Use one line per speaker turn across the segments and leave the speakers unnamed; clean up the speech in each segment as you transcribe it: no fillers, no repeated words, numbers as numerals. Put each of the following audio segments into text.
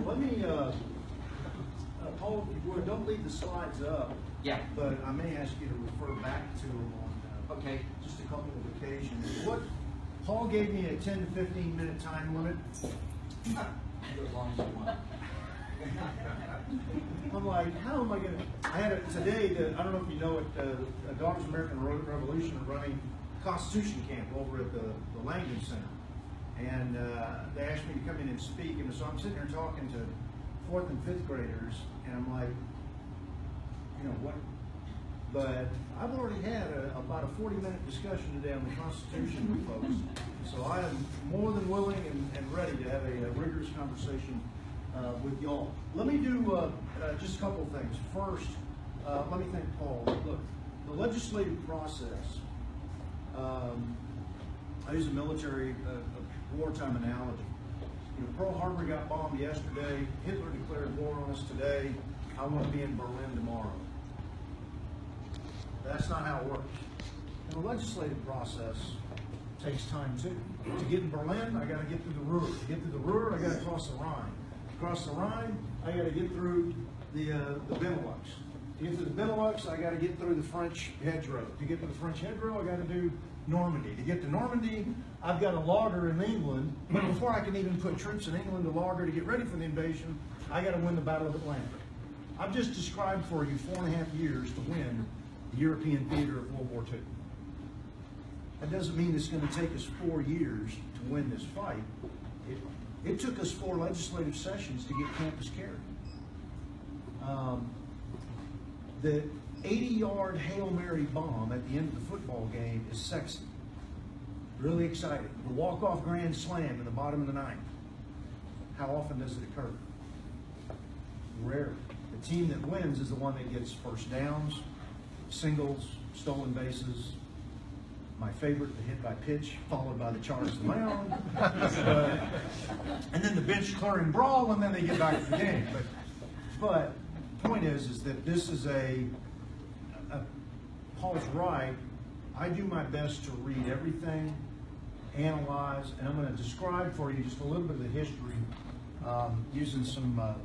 let me, Paul, if you would, don't leave the slides up.
Yeah.
But I may ask you to refer back to them on
Okay.
just a couple of occasions. Paul gave me a 10 to 15 minute time limit.
Do as long as you want.
I'm like, how am I going to? I had it today. I don't know if you know it. Daughters of American Revolution are running Constitution Camp over at the Langdon Center, and they asked me to come in and speak. And so I'm sitting there talking to 4th and 5th graders, and I'm like, you know what? But I've already had about a 40-minute discussion today on the Constitution with folks, so I am more than willing and ready to have a rigorous conversation with y'all. Let me do just a couple of things. First, let me thank Paul. Look, the legislative process, I use a military wartime analogy. You know, Pearl Harbor got bombed yesterday. Hitler declared war on us today. I want to be in Berlin tomorrow. That's not how it works. And the legislative process takes time too. To get in Berlin, I got to get through the Ruhr. To get through the Ruhr, I got to cross the Rhine. Across the Rhine, I got to get through the Benelux. To get through the Benelux, I got to get through the French hedgerow. To get to the French hedgerow, I got to do Normandy. To get to Normandy, I've got to lager in England. But before I can even put troops in England to lager to get ready for the invasion, I got to win the Battle of Atlanta. I've just described for you 4.5 years to win the European theater of World War II. That doesn't mean it's going to take us 4 years to win this fight. It took us 4 legislative sessions to get campus carry. The 80-yard Hail Mary bomb at the end of the football game is sexy. Really exciting. The walk-off grand slam in the bottom of the ninth. How often does it occur? Rarely. The team that wins is the one that gets first downs, singles, stolen bases. My favorite, the hit by pitch, followed by the charge to the mound. And then the bench clearing brawl, and then they get back to the game. But the point is that this is Paul's right. I do my best to read everything, analyze, and I'm going to describe for you just a little bit of the history using some a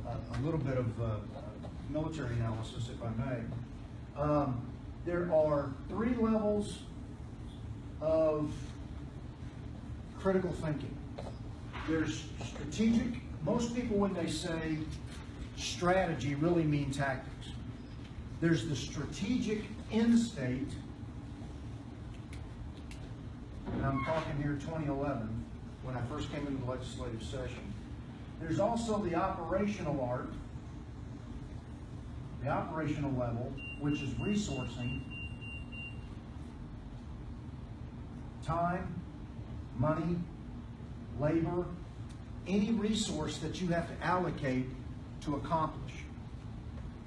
little bit of military analysis, if I may. There are 3 levels of critical thinking. There's strategic. Most people, when they say strategy, really mean tactics. There's the strategic end state, and I'm talking here 2011, when I first came into the legislative session. There's also the operational art, the operational level, which is resourcing, time, money, labor, any resource that you have to allocate to accomplish.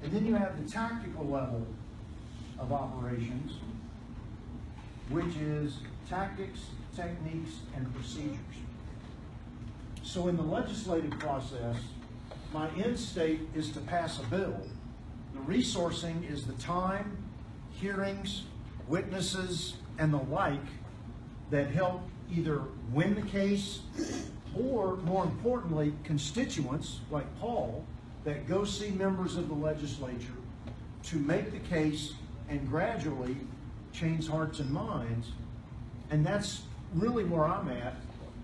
And then you have the tactical level of operations, which is tactics, techniques, and procedures. So in the legislative process, my end state is to pass a bill. The resourcing is the time, hearings, witnesses, and the like that help either win the case or, more importantly, constituents like Paul that go see members of the legislature to make the case and gradually change hearts and minds. And that's really where I'm at,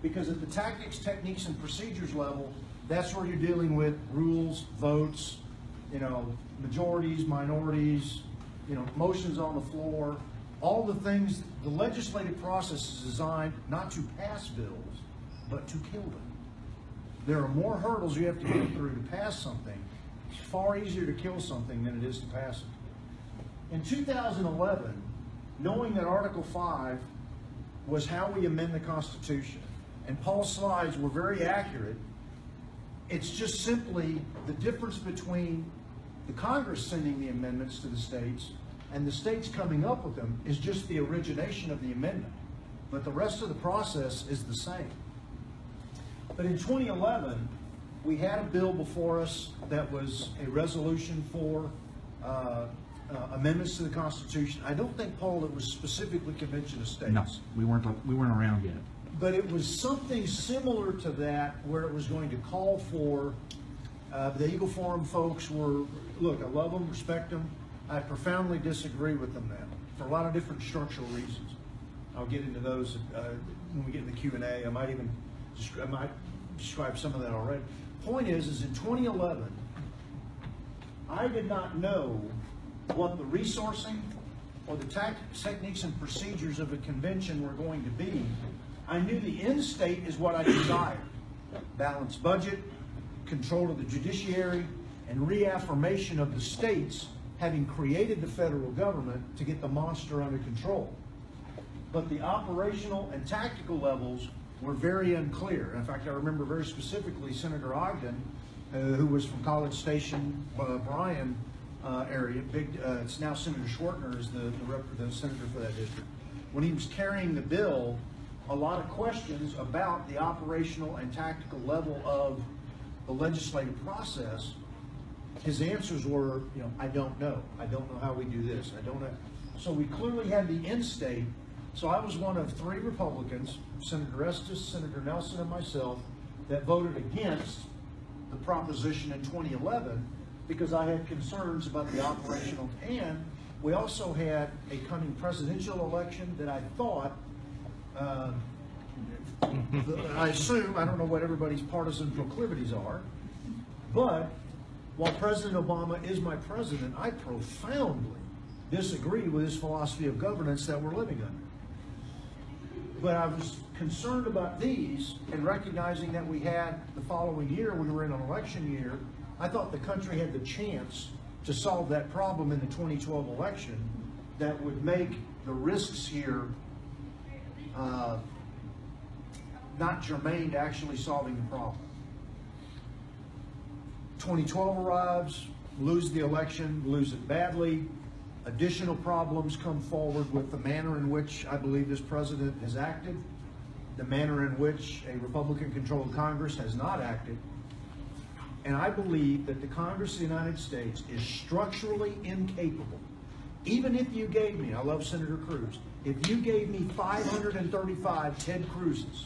because at the tactics, techniques, and procedures level, that's where you're dealing with rules, votes, you know, majorities, minorities, you know, motions on the floor, all the things. The legislative process is designed not to pass bills, but to kill them. There are more hurdles you have to get through to pass something. It's far easier to kill something than it is to pass it. In 2011, knowing that Article 5 was how we amend the Constitution, and Paul's slides were very accurate, it's just simply the difference between the Congress sending the amendments to the states and the states coming up with them is just the origination of the amendment. But the rest of the process is the same. But in 2011, we had a bill before us that was a resolution for amendments to the Constitution. I don't think, Paul, it was specifically Convention of States.
No, we weren't around yet.
But it was something similar to that, where it was going to call for The Eagle Forum folks were, look, I love them, respect them. I profoundly disagree with them now for a lot of different structural reasons. I'll get into those when we get in the Q&A. I might describe some of that already. Point is in 2011, I did not know what the resourcing or the techniques and procedures of a convention were going to be. I knew the end state is what I desired. Balanced budget, control of the judiciary, and reaffirmation of the states having created the federal government to get the monster under control. But the operational and tactical levels were very unclear. In fact, I remember very specifically Senator Ogden, who was from College Station, Bryan area. It's now Senator Schwartner is the senator for that district. When he was carrying the bill, a lot of questions about the operational and tactical level of the legislative process. His answers were, I don't know. I don't know how we do this. I don't know. So we clearly had the end state. So I was one of 3 Republicans, Senator Estes, Senator Nelson, and myself, that voted against the proposition in 2011 because I had concerns about the operational. And we also had a coming presidential election that I thought, I assume, I don't know what everybody's partisan proclivities are, but while President Obama is my president, I profoundly disagree with his philosophy of governance that we're living under. But I was concerned about these and recognizing that we had the following year, we were in an election year, I thought the country had the chance to solve that problem in the 2012 election that would make the risks here not germane to actually solving the problem. 2012 arrives, lose the election, lose it badly. Additional problems come forward with the manner in which I believe this president has acted, the manner in which a Republican-controlled Congress has not acted. And I believe that the Congress of the United States is structurally incapable. Even if you gave me, I love Senator Cruz, if you gave me 535 Ted Cruzes,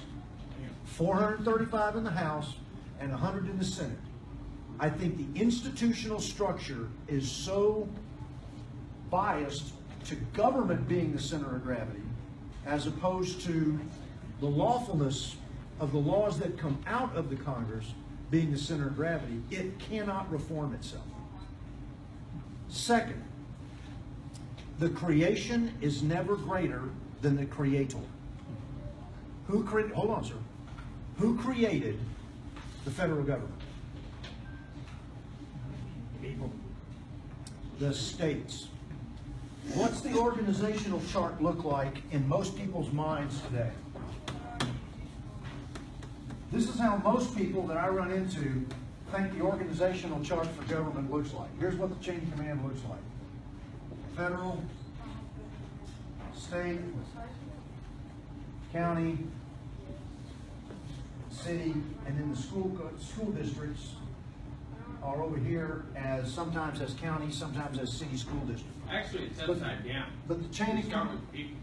435 in the House and 100 in the Senate, I think the institutional structure is so biased to government being the center of gravity as opposed to the lawfulness of the laws that come out of the Congress being the center of gravity, it cannot reform itself. Second, the creation is never greater than the creator. Hold on, sir. Who created the federal government? People. The states. What's the organizational chart look like in most people's minds today? This is how most people that I run into think the organizational chart for government looks like. Here's what the chain of command looks like. Federal, state, county, city, and then the school districts are over here as sometimes as counties, sometimes as city school districts.
Actually, it's upside down.
But the chain of
Start
command,
with people.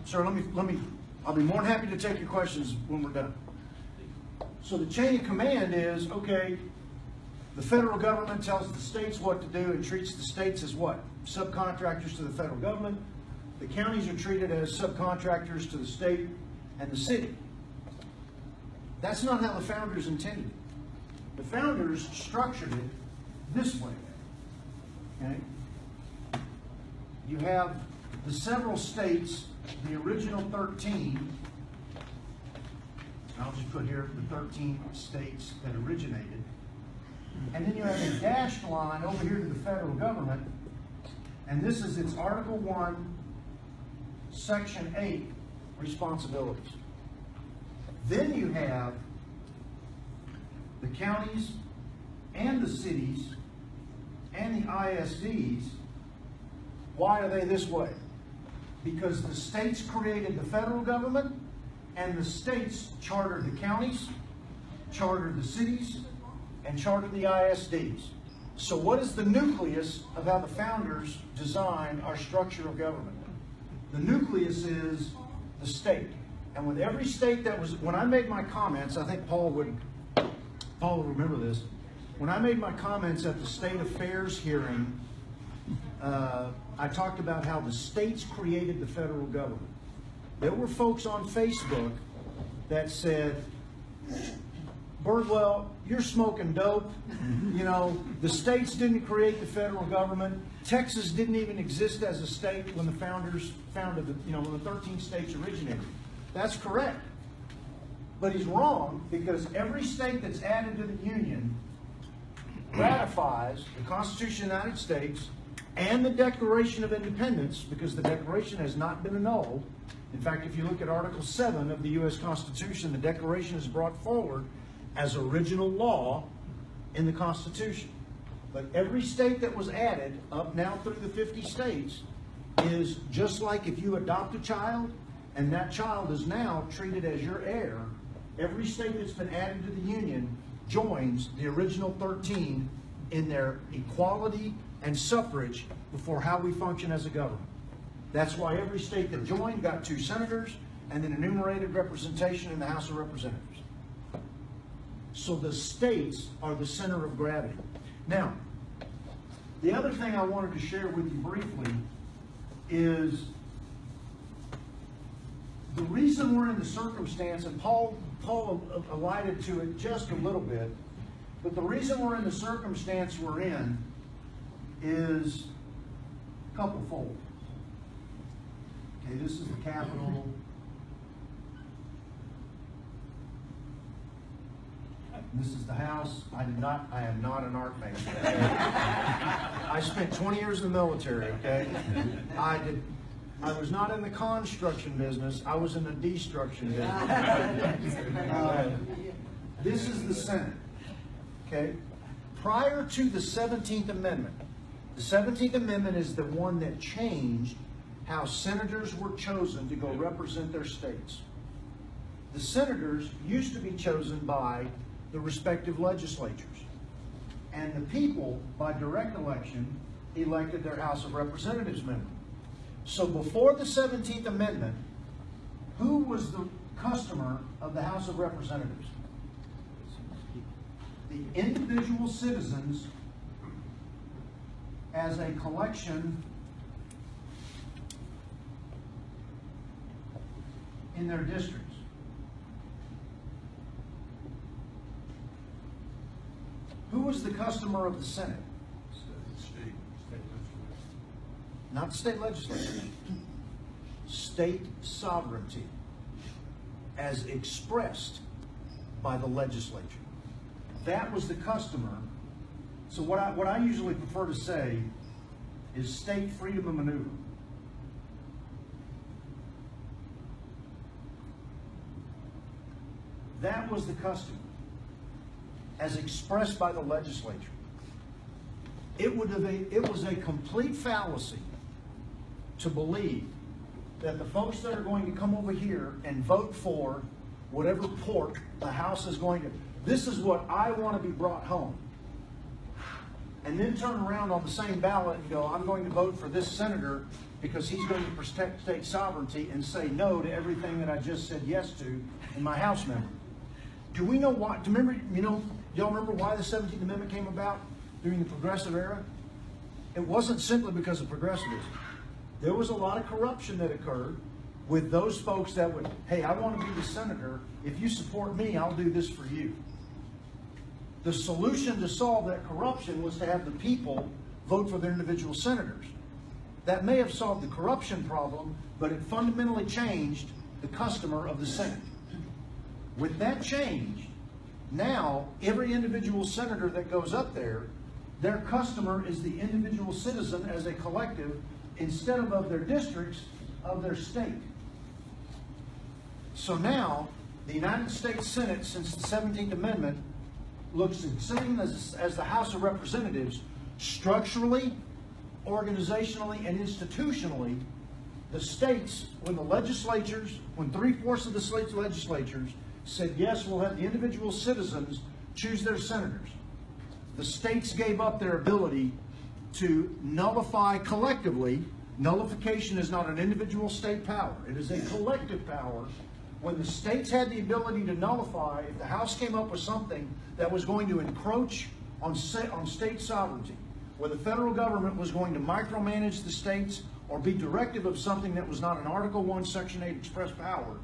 sir, I'll be more than happy to take your questions when we're done. So the chain of command is, okay, the federal government tells the states what to do and treats the states as what? Subcontractors to the federal government. The counties are treated as subcontractors to the state and the city. That's not how the founders intended it. The founders structured it this way. Okay? You have the several states, the original 13, I'll just put here the 13 states that originated. And then you have a dashed line over here to the federal government, and this is its Article 1, Section 8 responsibilities. Then you have the counties and the cities and the ISDs. Why are they this way? Because the states created the federal government and the states chartered the counties, chartered the cities, and chartered the ISDs. So what is the nucleus of how the founders designed our structure of government? The nucleus is the state. And with every state that was, when I made my comments, I think Paul will remember this. when I made my comments at the State Affairs hearing, I talked about how the states created the federal government. There were folks on Facebook that said, Birdwell, you're smoking dope. You know, the states didn't create the federal government. Texas didn't even exist as a state when the founders founded the, when the 13 states originated. That's correct. But he's wrong, because every state that's added to the Union ratifies the Constitution of the United States and the Declaration of Independence, because the Declaration has not been annulled. In fact, if you look at Article 7 of the U.S. Constitution, the Declaration is brought forward as original law in the Constitution. But every state that was added, up now through the 50 states, is just like if you adopt a child and that child is now treated as your heir. Every state that's been added to the Union joins the original 13 in their equality and suffrage before how we function as a government. That's why every state that joined got 2 senators and an enumerated representation in the House of Representatives. So the states are the center of gravity. Now, the other thing I wanted to share with you briefly is the reason we're in the circumstance, and Paul alluded to it just a little bit, but the reason we're in the circumstance we're in is a couple-fold. Okay, this is the Capitol. This is the House. I am not an art major. Okay? I spent 20 years in the military, okay? I was not in the construction business. I was in the destruction business. This is the Senate, okay? Prior to the 17th Amendment, the 17th Amendment is the one that changed how senators were chosen to go represent their states. The senators used to be chosen by the respective legislatures. And the people, by direct election, elected their House of Representatives member. So before the 17th Amendment, who was the customer of the House of Representatives? The individual citizens as a collection in their districts. Who was the customer of the Senate? Not the state legislature. State sovereignty as expressed by the legislature. That was the customer. So what I usually prefer to say is state freedom of maneuver. That was the customer as expressed by the legislature. It was a complete fallacy to believe that the folks that are going to come over here and vote for whatever pork the House is going to, this is what I want to be brought home, and then turn around on the same ballot and go, I'm going to vote for this senator because he's going to protect state sovereignty, and say no to everything that I just said yes to in my House member. Do we know why? Do you remember, y'all remember why the 17th Amendment came about during the Progressive era? It wasn't simply because of progressivism. There was a lot of corruption that occurred with those folks that would, hey, I want to be the senator. If you support me, I'll do this for you. The solution to solve that corruption was to have the people vote for their individual senators. That may have solved the corruption problem, but it fundamentally changed the customer of the Senate. With that change, now every individual senator that goes up there, their customer is the individual citizen as a collective, instead of their districts, of their state. So now, the United States Senate, since the 17th Amendment, looks the same as the House of Representatives, structurally, organizationally, and institutionally. The states, when the legislatures, when 3/4 of the state legislatures said, yes, we'll have the individual citizens choose their senators, the states gave up their ability to nullify collectively. Nullification is not an individual state power. It is a collective power. When the states had the ability to nullify, if the House came up with something that was going to encroach on state sovereignty, where the federal government was going to micromanage the states or be directive of something that was not an Article 1, Section 8 express power,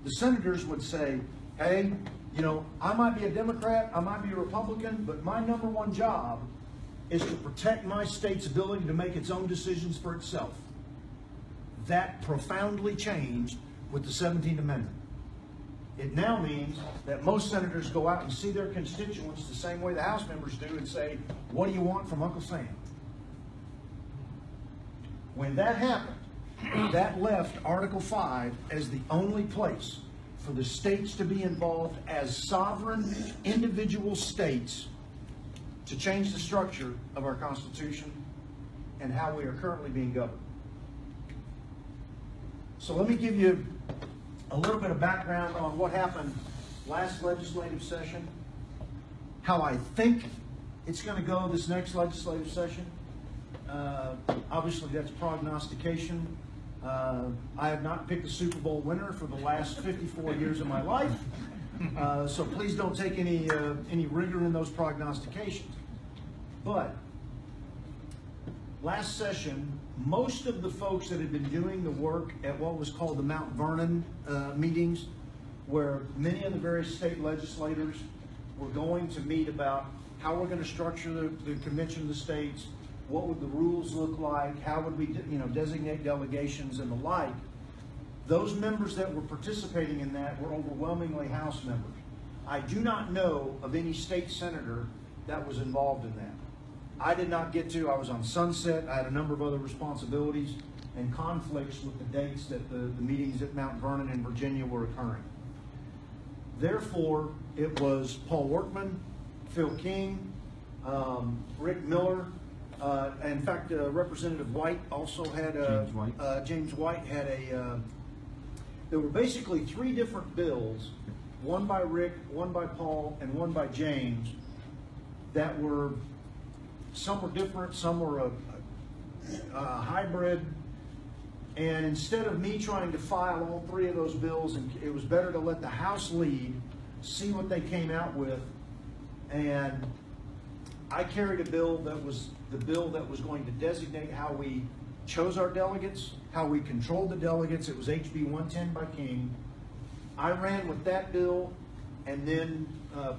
the senators would say, hey, you know, I might be a Democrat, I might be a Republican, but my number one job is to protect my state's ability to make its own decisions for itself. That profoundly changed with the 17th Amendment. It now means that most senators go out and see their constituents the same way the House members do and say, what do you want from Uncle Sam? When that happened, that left Article 5 as the only place for the states to be involved as sovereign individual states to change the structure of our Constitution and how we are currently being governed. So let me give you a little bit of background on what happened last legislative session, how I think it's going to go this next legislative session. Obviously, that's prognostication. I have not picked a Super Bowl winner for the last 54 years of my life, so please don't take any rigor in those prognostications. But last session, most of the folks that had been doing the work at what was called the Mount Vernon meetings, where many of the various state legislators were going to meet about how we're going to structure the Convention of the States, what would the rules look like, how would we designate delegations and the like. Those members that were participating in that were overwhelmingly House members. I do not know of any state senator that was involved in that. I did not get to. I was on Sunset. I had a number of other responsibilities and conflicts with the dates that the meetings at Mount Vernon in Virginia were occurring. Therefore, it was Paul Workman, Phil King, Rick Miller. In fact, Representative White also had James White had there were basically three different bills, one by Rick, one by Paul, and one by James, that were, some were different, some were a hybrid. And instead of me trying to file all three of those bills, and it was better to let the House lead, see what they came out with. And I carried a bill that was the bill that was going to designate how we chose our delegates, how we controlled the delegates. It was HB 110 by King. I ran with that bill, and then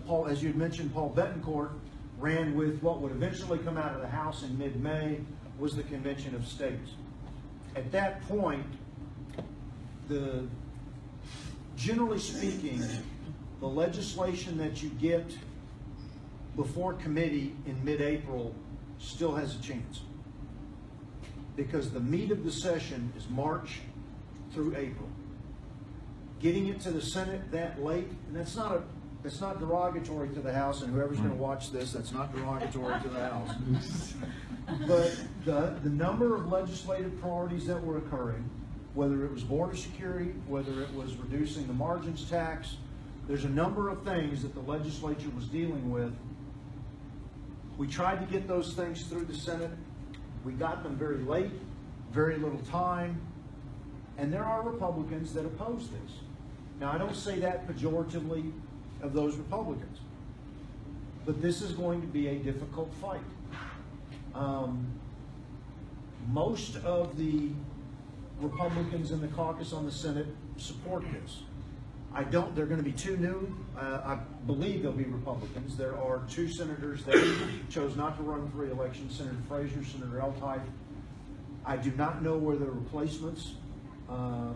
Paul, as you had mentioned, Paul Betancourt ran with what would eventually come out of the House in mid-May, was the Convention of States. At that point, generally speaking, the legislation that you get before committee in mid-April still has a chance, because the meat of the session is March through April. Getting it to the Senate that late, and that's not derogatory to the House, and whoever's going to watch this, that's not derogatory to the House. But the number of legislative priorities that were occurring, whether it was border security, whether it was reducing the margins tax, there's a number of things that the legislature was dealing with. We tried to get those things through the Senate. We got them very late, very little time, and there are Republicans that oppose this. Now, I don't say that pejoratively of those Republicans, but this is going to be a difficult fight. Most of the Republicans in the caucus on the Senate support this. They're going to be two new. I believe they'll be Republicans. There are two senators that chose not to run for re-election, Senator Frazier, Senator Eltite. I do not know where their replacements, I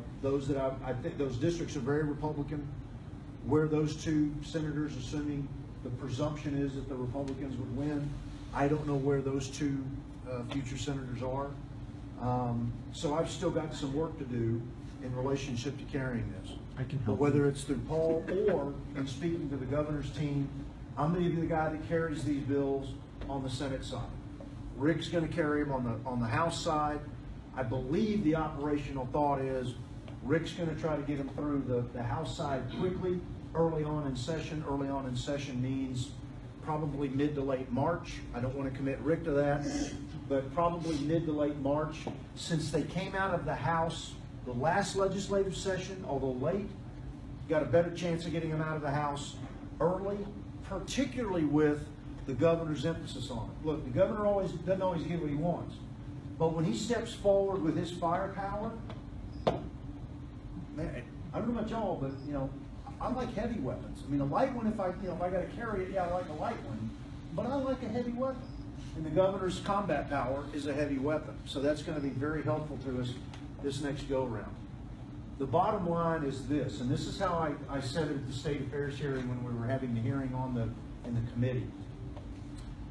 think those districts are very Republican. Where those two senators, assuming the presumption is that the Republicans would win, I don't know where those two future senators are. So I've still got some work to do in relationship to carrying this.
I can help.
But whether it's through Paul or in speaking to the governor's team, I'm going to be the guy that carries these bills on the Senate side. Rick's going to carry them on the House side. I believe the operational thought is Rick's going to try to get them through the House side quickly, early on in session. Early on in session means probably mid to late March. I don't want to commit Rick to that, but probably mid to late March. Since they came out of the House the last legislative session, although late, got a better chance of getting them out of the House early, particularly with the governor's emphasis on it. Look, the governor doesn't always get what he wants. But when he steps forward with his firepower, man, I don't know about y'all, but I like heavy weapons. I mean, a light one, if I got to carry it, yeah, I like a light one. But I like a heavy weapon. And the governor's combat power is a heavy weapon. So that's going to be very helpful to us this next go-around. The bottom line is this, and this is how I said it at the State Affairs hearing when we were having the hearing in the committee.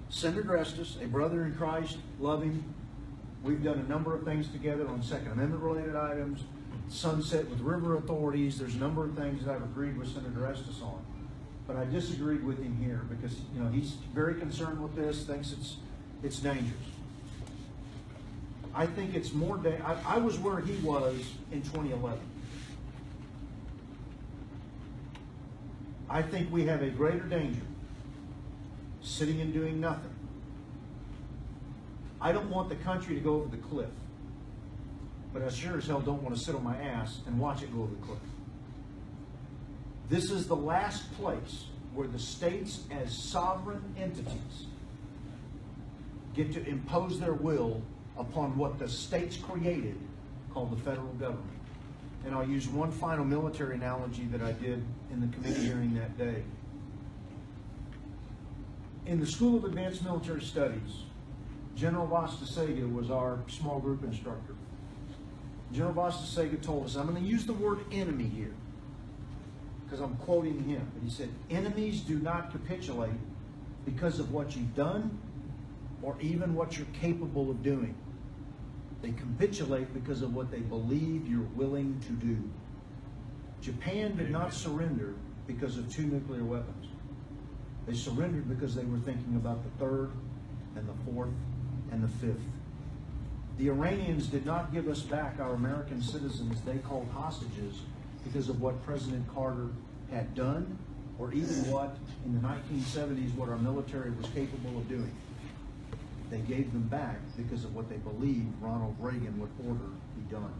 Senator Estes, a brother in Christ, love him. We've done a number of things together on Second Amendment related items, sunset with river authorities. There's a number of things that I've agreed with Senator Estes on. But I disagreed with him here because he's very concerned with this, thinks it's dangerous. I think it's more I was where he was in 2011. I think we have a greater danger sitting and doing nothing. I don't want the country to go over the cliff, but I sure as hell don't want to sit on my ass and watch it go over the cliff. This is the last place where the states as sovereign entities get to impose their will upon what the states created, called the federal government. And I'll use one final military analogy that I did in the committee hearing that day. In the School of Advanced Military Studies, General Vastasega was our small group instructor. General Vastasega told us, I'm going to use the word enemy here, because I'm quoting him, but he said, enemies do not capitulate because of what you've done or even what you're capable of doing. They capitulate because of what they believe you're willing to do. Japan did not surrender because of 2 nuclear weapons. They surrendered because they were thinking about the 3rd and the 4th and the 5th. The Iranians did not give us back our American citizens they called hostages because of what President Carter had done, or even what, in the 1970s, what our military was capable of doing. They gave them back because of what they believed Ronald Reagan would order be done.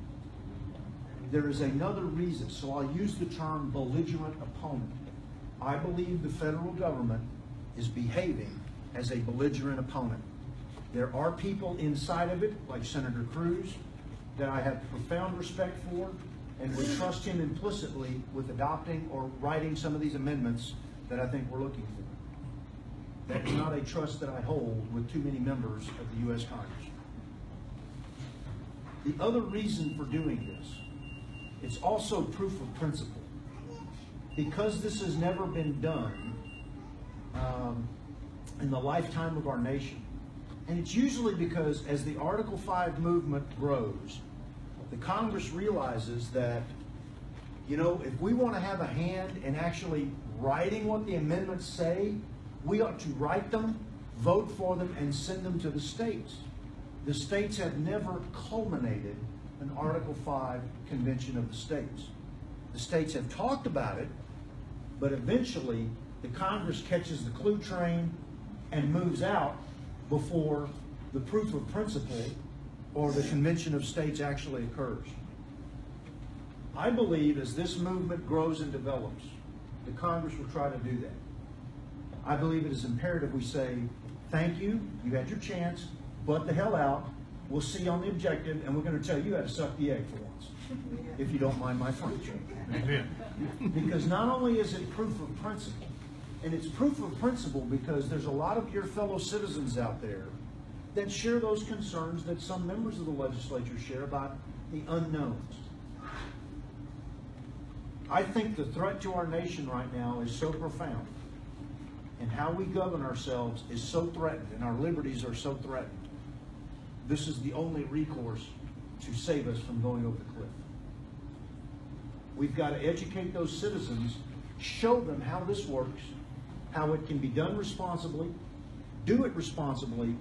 There is another reason, so I'll use the term belligerent opponent. I believe the federal government is behaving as a belligerent opponent. There are people inside of it, like Senator Cruz, that I have profound respect for, and would trust him implicitly with adopting or writing some of these amendments that I think we're looking for. That is not a trust that I hold with too many members of the U.S. Congress. The other reason for doing this, it's also proof of principle. Because this has never been done in the lifetime of our nation, and it's usually because as the Article 5 movement grows, the Congress realizes that, if we want to have a hand in actually writing what the amendments say, we ought to write them, vote for them, and send them to the states. The states have never culminated an Article 5 Convention of the States. The states have talked about it, but eventually the Congress catches the clue train and moves out before the proof of principle or the Convention of States actually occurs. I believe as this movement grows and develops, the Congress will try to do that. I believe it is imperative we say, thank you, you had your chance, butt the hell out, we'll see you on the objective, and we're going to tell you how to suck the egg for once, if you don't mind my French. Because not only is it proof of principle, and it's proof of principle because there's a lot of your fellow citizens out there that share those concerns that some members of the legislature share about the unknowns. I think the threat to our nation right now is so profound, and how we govern ourselves is so threatened, and our liberties are so threatened. This is the only recourse to save us from going over the cliff. We've got to educate those citizens, show them how this works, how it can be done responsibly, do it responsibly,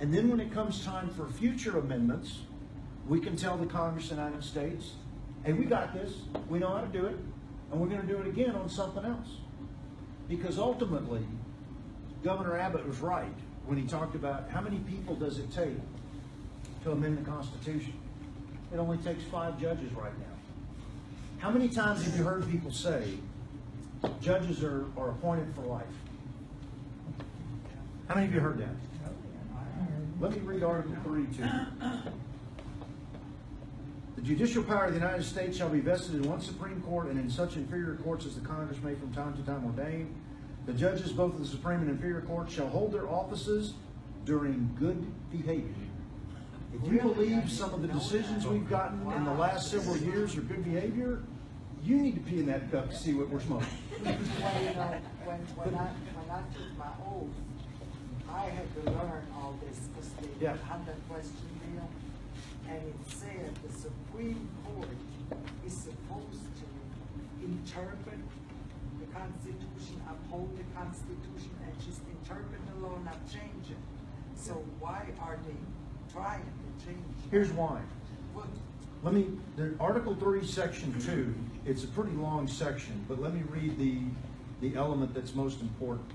and then when it comes time for future amendments, we can tell the Congress of the United States, hey, we got this, we know how to do it, and we're going to do it again on something else. Because ultimately, Governor Abbott was right when he talked about how many people does it take to amend the Constitution. It only takes 5 judges right now. How many times have you heard people say judges are appointed for life? How many of you heard that? Let me read Article 3 to you. The judicial power of the United States shall be vested in one Supreme Court and in such inferior courts as the Congress may from time to time ordain. The judges, both of the Supreme and inferior courts, shall hold their offices during good behavior. If you believe some of the decisions we've gotten in the last several years are good behavior, you need to pee in that cup to see what we're smoking.
Well, you know, when I took my oath, I had to learn all this because they
Yeah.
had that question deal, and it said the Supreme Court is supposed to interpret the Constitution, uphold the Constitution, and just interpret the law, not change it. So why are they trying to change it?
Here's why.
Well,
Article 3, Section 2, it's a pretty long section, but let me read the element that's most important.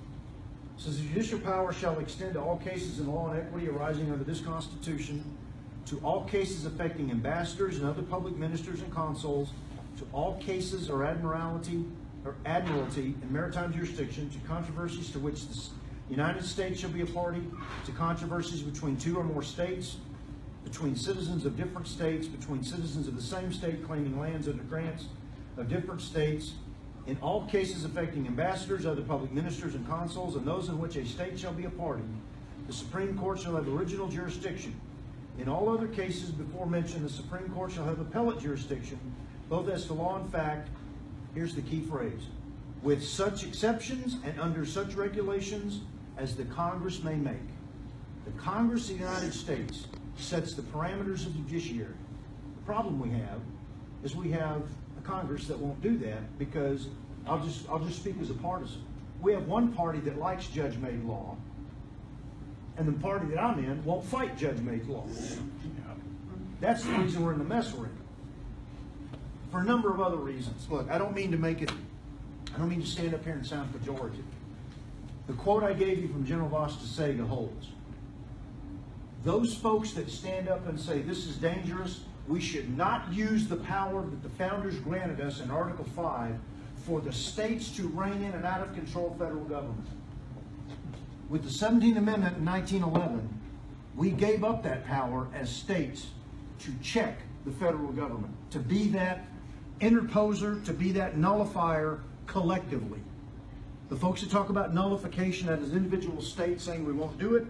It says, the judicial power shall extend to all cases in law and equity arising under this Constitution, to all cases affecting ambassadors and other public ministers and consuls, to all cases or admiralty in maritime jurisdiction, to controversies to which the United States shall be a party, to controversies between two or more states, between citizens of different states, between citizens of the same state claiming lands under grants of different states, in all cases affecting ambassadors, other public ministers and consuls, and those in which a state shall be a party, the Supreme Court shall have original jurisdiction. In all other cases before mentioned, the Supreme Court shall have appellate jurisdiction, both as to law and fact, here's the key phrase, with such exceptions and under such regulations as the Congress may make. The Congress of the United States sets the parameters of the judiciary. The problem we have is we have a Congress that won't do that because I'll just speak as a partisan. We have one party that likes judge-made law, and the party that I'm in won't fight judge-made law. That's the reason we're in the mess we're in. For a number of other reasons. Look, I don't mean to stand up here and sound pejorative. The quote I gave you from General Vasta Sega holds. Those folks that stand up and say this is dangerous, we should not use the power that the founders granted us in Article 5 for the states to rein in an out-of-control federal government. With the 17th Amendment in 1911, we gave up that power as states to check the federal government, to be that interposer, to be that nullifier collectively. The folks that talk about nullification as individual states saying we won't do it,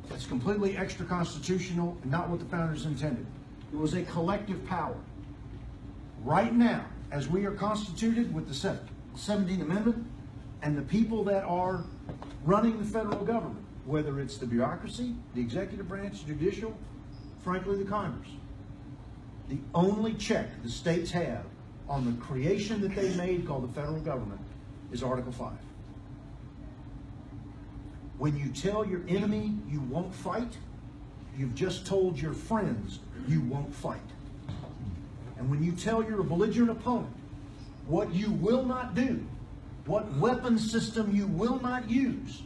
that's completely extra-constitutional and not what the founders intended. It was a collective power. Right now, as we are constituted with the 17th Amendment and the people that are running the federal government, whether it's the bureaucracy, the executive branch, judicial, frankly, the Congress, the only check the states have on the creation that they made called the federal government is Article 5. When you tell your enemy you won't fight, you've just told your friends you won't fight. And when you tell your belligerent opponent what you will not do, what weapon system you will not use,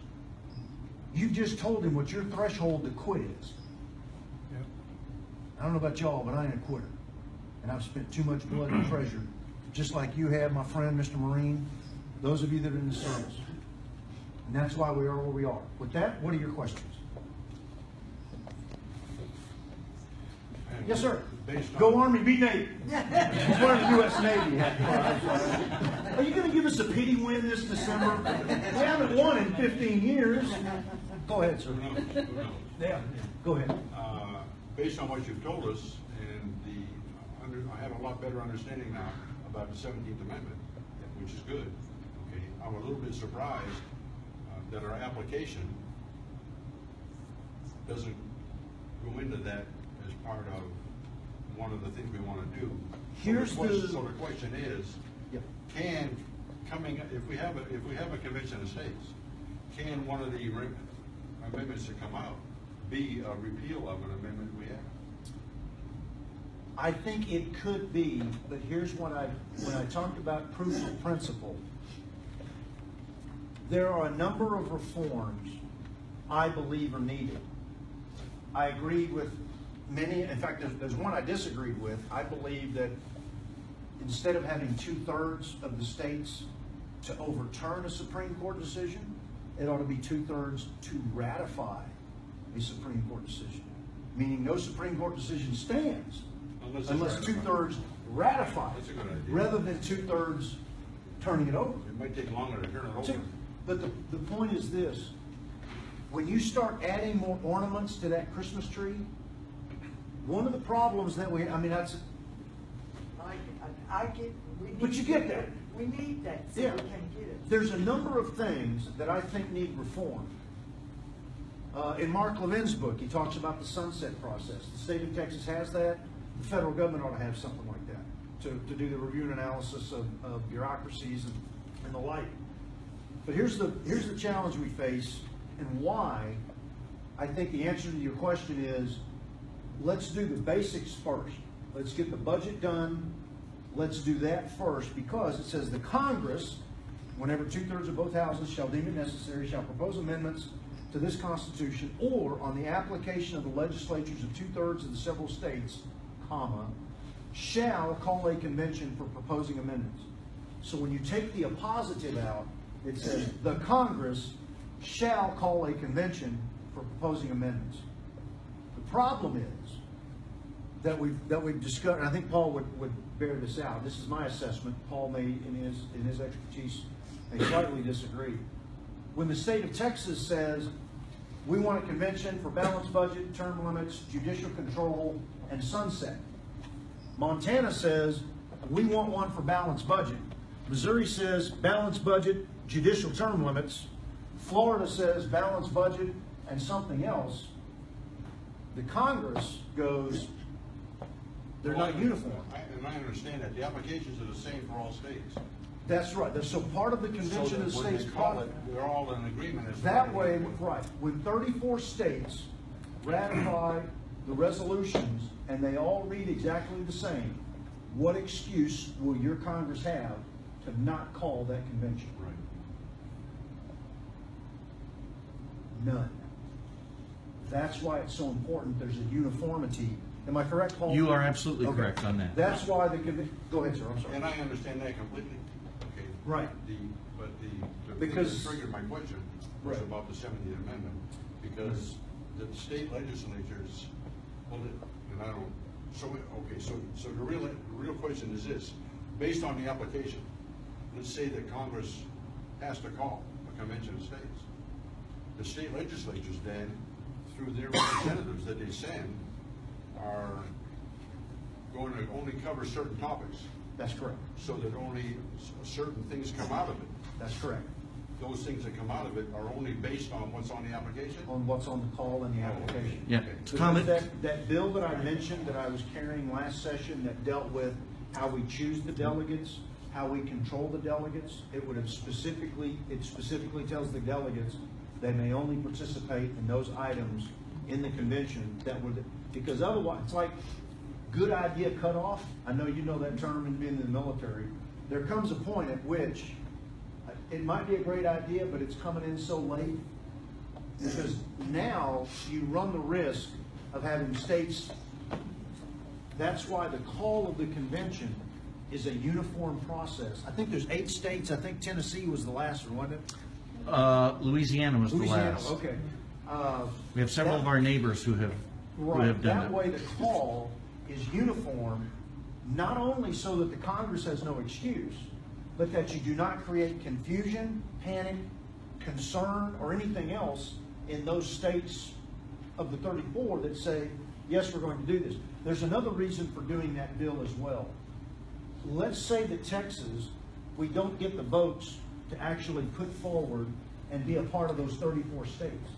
you've just told him what your threshold to quit is.
Yep.
I don't know about y'all, but I ain't a quitter. And I've spent too much blood and treasure, just like you have, my friend, Mr. Marine, those of you that are in the service. And that's why we are where we are. With that, what are your questions? Yes, sir. Go Army, beat Navy. He's wearing the U.S. Navy hat. Are you going to give us a pity win this December? We haven't won in 15 years. Go ahead, sir.
Who knows?
Yeah, go ahead.
Based on what you've told us, and I have a lot better understanding now about the 17th Amendment, which is good. Okay, I'm a little bit surprised that our application doesn't go into that as part of one of the things we want to do. So the question is,
yeah.
If we have a convention of states, can one of the amendments that come out be a repeal of an amendment we have?
I think it could be, but here's when I talked about proof of principle, there are a number of reforms I believe are needed. I agree with many, in fact, there's one I disagreed with. I believe that instead of having 2/3 of the states to overturn a Supreme Court decision, it ought to be 2/3 to ratify a Supreme Court decision. Meaning no Supreme Court decision stands
Unless it's
unless
ratified.
2/3 ratify
That's a
it,
good idea.
rather than 2/3 turning it over.
It might take longer to turn it over.
But the point is this, when you start adding more ornaments to that Christmas tree, one of the problems that I mean, that's,
I get, we need.
But you get that.
We need that, so
yeah,
we can get it.
there's a number of things that I think need reform. In Mark Levin's book, he talks about the sunset process. The state of Texas has that. The federal government ought to have something like that to do the review and analysis of bureaucracies and the like. But here's the challenge we face, and why I think the answer to your question is, let's do the basics first. Let's get the budget done. Let's do that first, because it says the Congress, whenever 2/3 of both houses shall deem it necessary, shall propose amendments to this Constitution, or on the application of the legislatures of 2/3 of the several states, comma, shall call a convention for proposing amendments. So when you take the appositive out, it says the Congress shall call a convention for proposing amendments. The problem is that we've discussed, and I think Paul would bear this out. This is my assessment. Paul may, in his expertise, may slightly disagree. When the state of Texas says we want a convention for balanced budget, term limits, judicial control, and sunset, Montana says we want one for balanced budget. Missouri says balanced budget, judicial term limits. Florida says balanced budget and something else. The Congress goes, they're not uniform.
And I understand that. The applications are the same for all states.
That's right. So part of the convention of the
So that when
states,
they call it, they're all in agreement. as to
that
what they
way,
want.
right, when 34 states ratify the resolutions and they all read exactly the same, what excuse will your Congress have to not call that convention?
Right.
None. That's why it's so important there's a uniformity. Am I correct, Paul?
You are absolutely
Okay.
correct on that.
That's why the convention, go ahead, sir, I'm sorry.
And I understand that completely. Okay.
Right.
But the thing
Because-
that triggered my question was
Right.
about the 17th Amendment, because the state legislatures, well, and I don't, so the real question is this: based on the application, let's say that Congress has to call a convention of states. The state legislatures then, through their representatives that they send, are going to only cover certain topics,
That's correct.
so that only certain things come out of it.
That's correct.
Those things that come out of it are only based on what's on the application?
On what's on the call and the application.
Yeah.
Because
Comment.
that bill that I mentioned that I was carrying last session that dealt with how we choose the delegates, how we control the delegates, it specifically tells the delegates they may only participate in those items in the convention that would, because otherwise, it's like good idea cutoff. I know you know that term in being in the military. There comes a point at which it might be a great idea, but it's coming in so late. Because now you run the risk of having states. That's why the call of the convention is a uniform process. I think there's 8 states. I think Tennessee was the last one, wasn't it?
Louisiana was the
Louisiana,
last.
okay.
We have several of our neighbors who have
Right,
done
that
that.
way the call is uniform, not only so that the Congress has no excuse, but that you do not create confusion, panic, concern, or anything else in those states of the 34 that say, yes, we're going to do this. There's another reason for doing that bill as well. Let's say that Texas, we don't get the votes to actually put forward and be a part of those 34 states.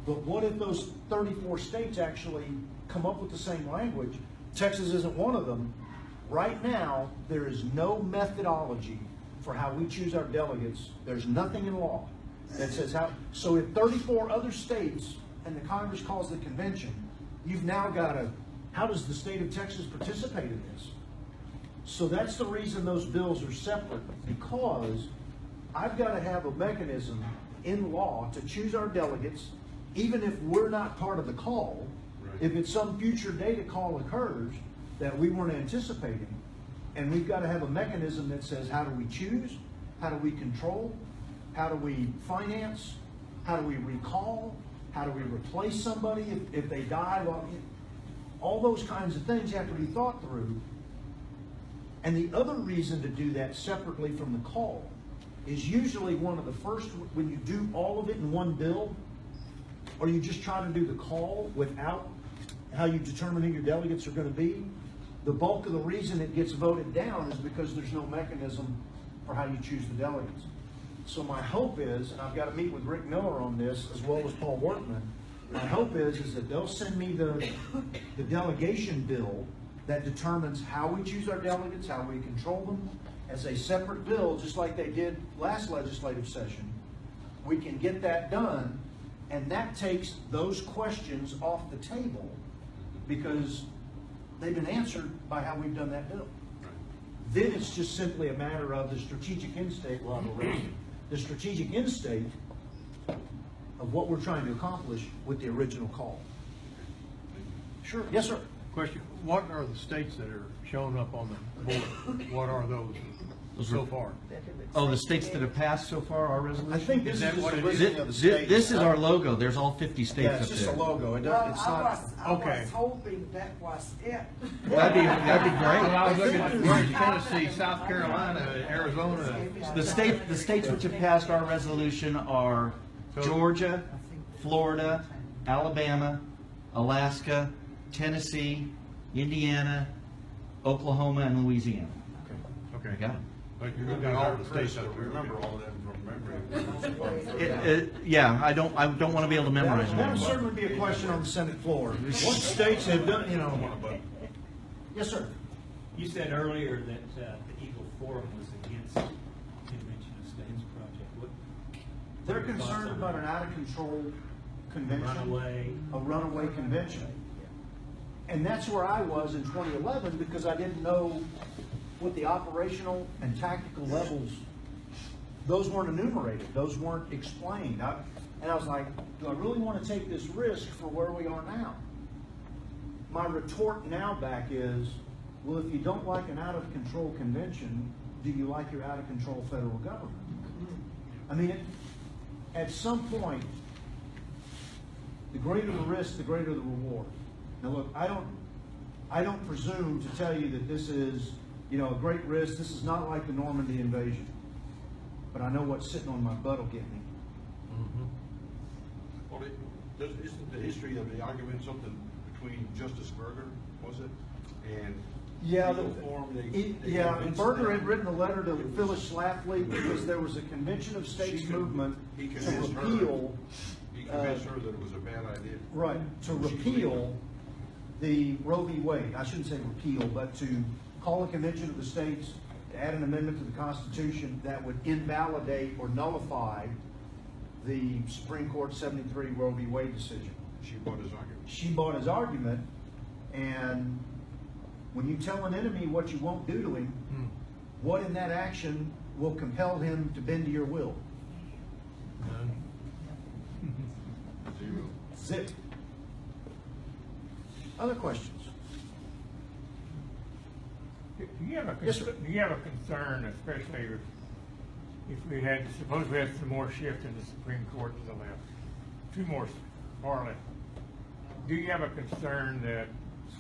But what if those 34 states actually come up with the same language? Texas isn't one of them. Right now, there is no methodology for how we choose our delegates. There's nothing in law that says how. So if 34 other states and the Congress calls the convention, you've now got to, how does the state of Texas participate in this? So that's the reason those bills are separate, because I've got to have a mechanism in law to choose our delegates, even if we're not part of the call.
Right.
If it's some future date a call occurs that we weren't anticipating, and we've got to have a mechanism that says, how do we choose? How do we control? How do we finance? How do we recall? How do we replace somebody if they die? Well, all those kinds of things have to be thought through. And the other reason to do that separately from the call is usually one of the first, when you do all of it in one bill, or you just try to do the call without how you determine who your delegates are going to be, the bulk of the reason it gets voted down is because there's no mechanism for how you choose the delegates. So my hope is, and I've got to meet with Rick Miller on this as well as Paul Workman, my hope is that they'll send me the delegation bill that determines how we choose our delegates, how we control them, as a separate bill, just like they did last legislative session. We can get that done, and that takes those questions off the table because they've been answered by how we've done that bill. Then it's just simply a matter of the strategic end state, well, the strategic end state of what we're trying to accomplish with the original call. Sure. Yes, sir.
Question, what are the states that are showing up on the board? What are those so far?
Oh, the states that have passed so far, our resolution?
I think this
Is that
is
what
just
it
a
is?
listing of the states.
This is our logo. There's all 50 states
Yeah,
up
it's just a
there.
logo.
Well,
It's
I
not.
Okay.
was hoping that was it.
That'd be
Well,
great.
I was looking at where's Tennessee, South Carolina, Arizona.
The states which have passed our resolution are Georgia, Florida, Alabama, Alaska, Tennessee, Indiana, Oklahoma, and Louisiana.
Okay.
I got it.
But
You're
you've
gonna
got
be
all
hard
the
pressed
states
to
up there.
remember all of them from memory.
Yeah, I don't want to be able to memorize
That would
them.
certainly be a question on the Senate floor. What states have done, you know? Yes, sir.
You said earlier that the Eagle Forum was against Convention of States project. What?
They're
what are your thoughts
concerned
on
about
that?
an out-of-control convention.
Runaway.
A runaway convention. And that's where I was in 2011 because I didn't know what the operational and tactical levels, those weren't enumerated, those weren't explained. And I was like, do I really want to take this risk for where we are now? My retort now back is, well, if you don't like an out-of-control convention, do you like your out-of-control federal government? I mean, at some point, the greater the risk, the greater the reward. Now look, I don't presume to tell you that this is, you know, a great risk. This is not like the Normandy invasion. But I know what's sitting on my butt will get me.
Well, isn't the history of the argument something between Justice Berger, was it, and
Yeah,
Eagle Forum? They
and
convinced
Berger
them-
had written a letter to Phyllis Schlafly because there was a Convention of States
She con-
movement
he
to
convinced her.
repeal,
He convinced her that it was a bad idea.
right, to
She
repeal the Roe v. Wade. I shouldn't say repeal, but to call a convention of the states, to add an amendment to the Constitution that would invalidate or nullify the Supreme Court 73 Roe v. Wade decision.
She bought his argument.
She bought his argument, and when you tell an enemy what you won't do to him, what in that action will compel him to bend to your will?
None.
Zero.
Zip. Other questions?
Do you have a,
Yes, sir.
do you have a concern, especially if we had, suppose we had some more shift in the Supreme Court to the left, two more far left. Do you have a concern that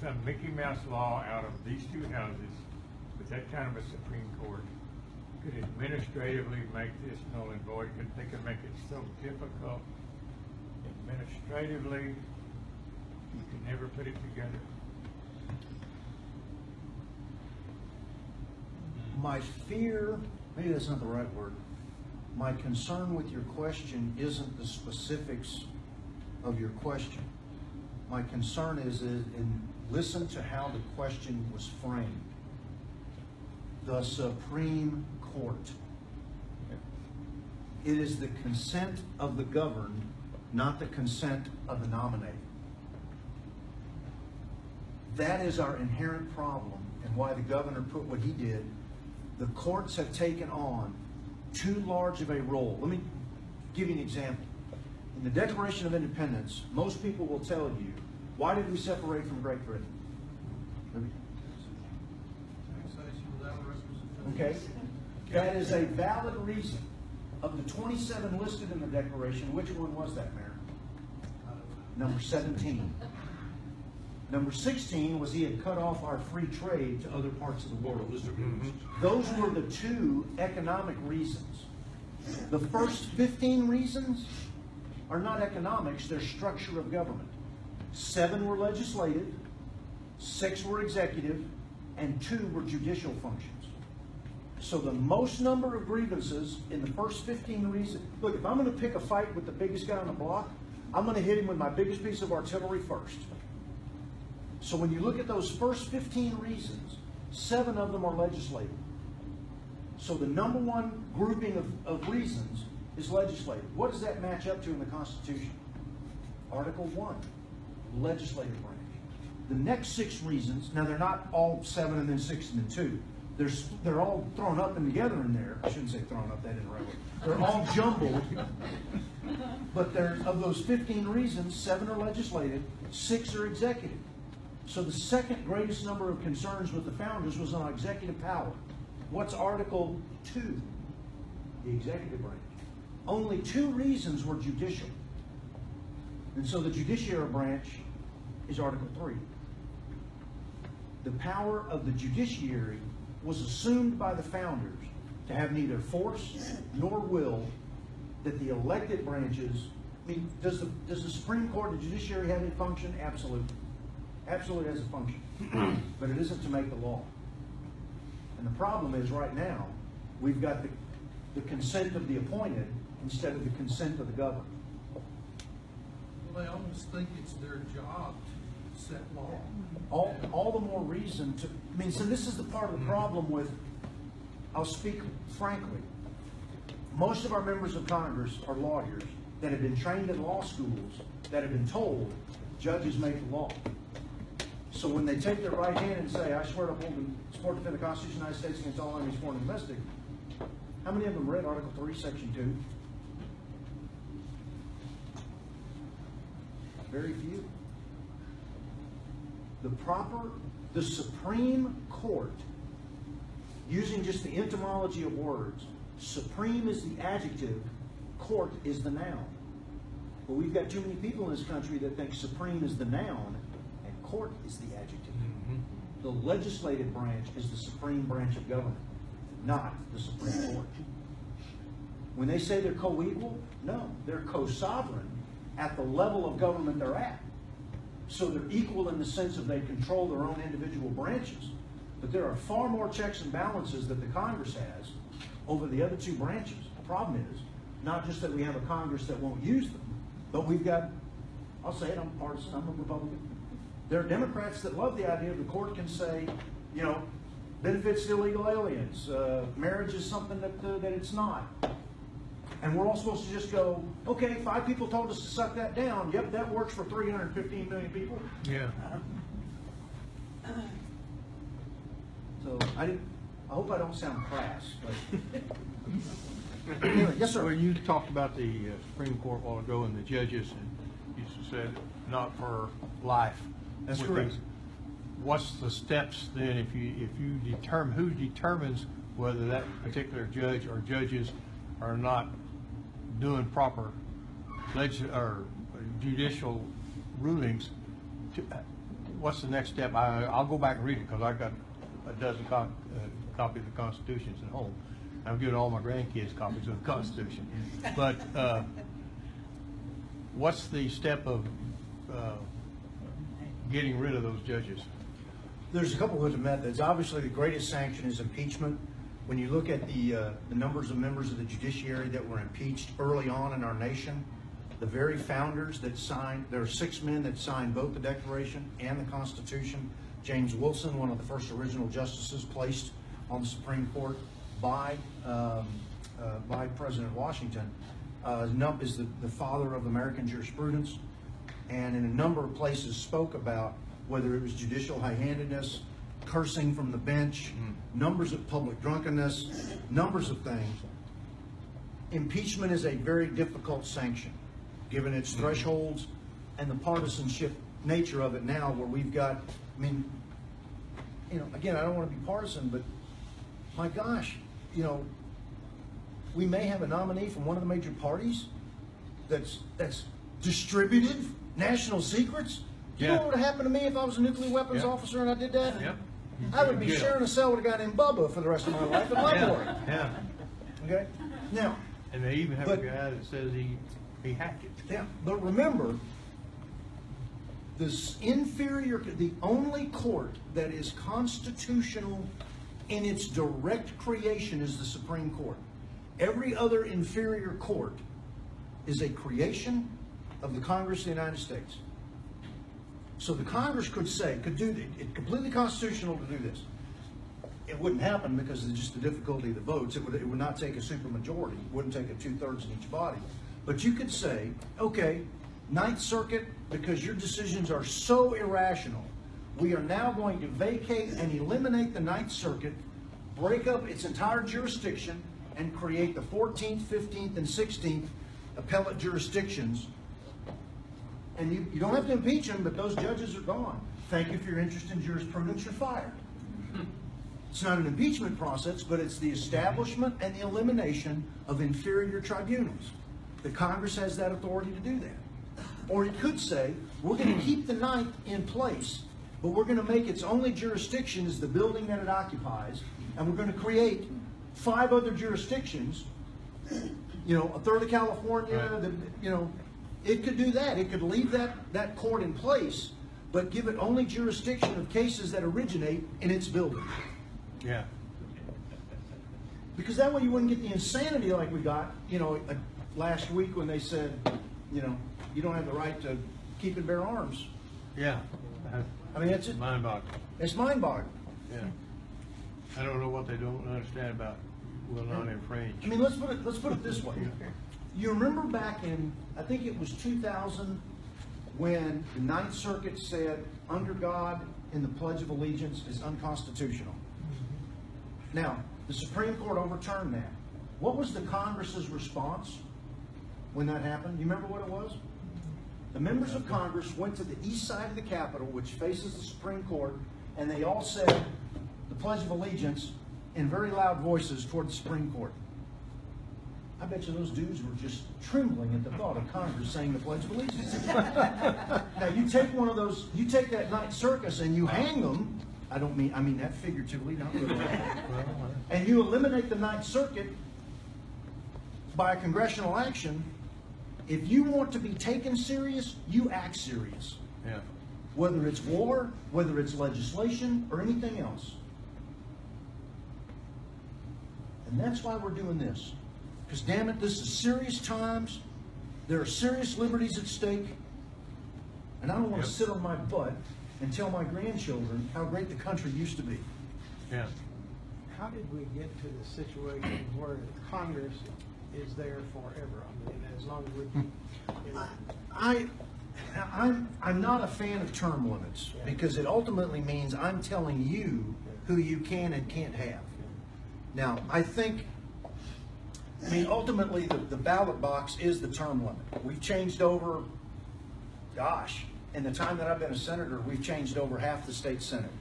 some Mickey Mouse law out of these two houses, with that kind of a Supreme Court, could administratively make this null and void? They could make it so difficult administratively, you could never put it together?
My fear, maybe that's not the right word. My concern with your question isn't the specifics of your question. My concern is listen to how the question was framed. The Supreme Court. It is the consent of the governed, not the consent of the nominated. That is our inherent problem and why the governor put what he did. The courts have taken on too large of a role. Let me give you an example. In the Declaration of Independence, most people will tell you, why did we separate from Great Britain? Okay? That is a valid reason Of the 27 listed in the declaration, which one was that, Mayor? Number 17. Number 16 was he had cut off our free trade to other parts of the world. Those were the two economic reasons. The first 15 reasons are not economics, they're structure of government. 7 were legislative, 6 were executive, and 2 were judicial functions. So the most number of grievances in the first 15 reasons, look, if I'm going to pick a fight with the biggest guy on the block, I'm going to hit him with my biggest piece of artillery first. So when you look at those first 15 reasons, 7 of them are legislative. So the number one grouping of reasons is legislative. What does that match up to in the Constitution? Article 1, legislative branch. The next 6 reasons, now they're not all 7 and then 6 and then 2. They're all thrown up and together in there. I shouldn't say thrown up, that isn't right. They're all jumbled. But of those 15 reasons, 7 are legislative, 6 are executive. So the second greatest number of concerns with the founders was on executive power. What's Article 2? The executive branch. Only 2 reasons were judicial. And so the judiciary branch is Article 3. The power of the judiciary was assumed by the founders to have neither force nor will that the elected branches, I mean, does the Supreme Court and the judiciary have any function? Absolutely. Absolutely has a function. But it isn't to make the law. And the problem is right now, we've got the consent of the appointed instead of the consent of the governed.
Well, they almost think it's their job to set law.
All the more reason to, I mean, so this is the part of the problem with, I'll speak frankly, most of our members of Congress are lawyers that have been trained in law schools that have been told judges make the law. So when they take their right hand and say, I swear to uphold and support and defend the Constitution of the United States against all enemies, foreign and domestic, how many of them read Article 3, Section 2? Very few. The Supreme Court, using just the etymology of words, supreme is the adjective, court is the noun. But we've got too many people in this country that think supreme is the noun and court is the adjective. The legislative branch is the supreme branch of government, not the Supreme Court. When they say they're co-equal, no, they're co-sovereign at the level of government they're at. So they're equal in the sense of they control their own individual branches. But there are far more checks and balances that the Congress has over the other 2 branches. The problem is, not just that we have a Congress that won't use them, but we've got, I'll say it, I'm partisan, I'm a Republican. There are Democrats that love the idea the court can say, you know, benefits to illegal aliens, marriage is something that it's not. And we're all supposed to just go, okay, 5 people told us to suck that down. Yep, that works for 315 million people.
Yeah.
So I hope I don't sound crass, but anyway, yes, sir.
Well, you talked about the Supreme Court a while ago and the judges, and you said not for life.
That's
with
correct.
things. What's the steps then if you determine, who determines whether that particular judge or judges are not doing proper judicial rulings? What's the next step? I'll go back and read it because I've got a dozen copies of the Constitutions at home. I'm giving all my grandkids copies of the Constitution. But what's the step of getting rid of those judges?
There's a couple of different methods. Obviously, the greatest sanction is impeachment. When you look at the numbers of members of the judiciary that were impeached early on in our nation, the very founders that signed, there are 6 men that signed both the Declaration and the Constitution. James Wilson, one of the first original justices placed on the Supreme Court by President Washington, is the father of American jurisprudence, and in a number of places spoke about whether it was judicial high-handedness, cursing from the bench, numbers of public drunkenness, numbers of things. Impeachment is a very difficult sanction, given its thresholds and the partisanship nature of it now, where we've got, I mean, you know, again, I don't want to be partisan, but my gosh, you know, we may have a nominee from one of the major parties that's distributed national secrets. You know
Yeah.
what would happen to me if I was a nuclear weapons
Yeah.
officer and I did that?
Yep.
I would be
Yeah.
sharing a cell with a guy named Bubba for the rest of my life in my board.
Yeah.
Okay? Now,
And they even have
But-
a guy that says he hacked it.
yeah, but remember, the only court that is constitutional in its direct creation is the Supreme Court. Every other inferior court is a creation of the Congress of the United States. So the Congress could do it's completely constitutional to do this. It wouldn't happen because of just the difficulty of the votes. It would not take a supermajority. It wouldn't take a 2/3 in each body. But you could say, okay, Ninth Circuit, because your decisions are so irrational, we are now going to vacate and eliminate the Ninth Circuit, break up its entire jurisdiction, and create the 14th, 15th, and 16th appellate jurisdictions. And you don't have to impeach them, but those judges are gone. Thank you for your interest in jurisprudence, you're fired. It's not an impeachment process, but it's the establishment and the elimination of inferior tribunals. The Congress has that authority to do that. Or it could say, we're going to keep the Ninth in place, but we're going to make its only jurisdiction is the building that it occupies, and we're going to create 5 other jurisdictions, a third of California,
Right.
It could do that. It could leave that court in place, but give it only jurisdiction of cases that originate in its building.
Yeah.
Because that way you wouldn't get the insanity like we got, last week when they said, you don't have the right to keep and bear arms.
Yeah.
I mean, it's
Mind-boggling.
It's mind-boggling.
Yeah. I don't know what they don't understand about will not infringe.
I mean, let's put it this way. You remember back in, I think it was 2000, when the Ninth Circuit said, under God in the Pledge of Allegiance is unconstitutional. Now, the Supreme Court overturned that. What was the Congress's response when that happened? You remember what it was? The members of Congress went to the east side of the Capitol, which faces the Supreme Court, and they all said the Pledge of Allegiance in very loud voices toward the Supreme Court. I bet you those dudes were just trembling at the thought of Congress saying the Pledge of Allegiance. Now, you take one of those, you take that night circus and you hang them. I mean that figuratively, not literally. And you eliminate the Ninth Circuit by a congressional action. If you want to be taken serious, you act serious.
Yeah.
Whether it's war, whether it's legislation, or anything else. And that's why we're doing this. Because damn it, this is serious times. There are serious liberties at stake. And I don't want to sit on my butt and tell my grandchildren how great the country used to be.
Yeah.
How did we get to the situation where Congress is there forever? I mean, as long as we.
I'm not a fan of term limits because it ultimately means I'm telling you who you can and can't have. Now, ultimately the ballot box is the term limit. We've changed over, in the time that I've been a senator, we've changed over half the state senate.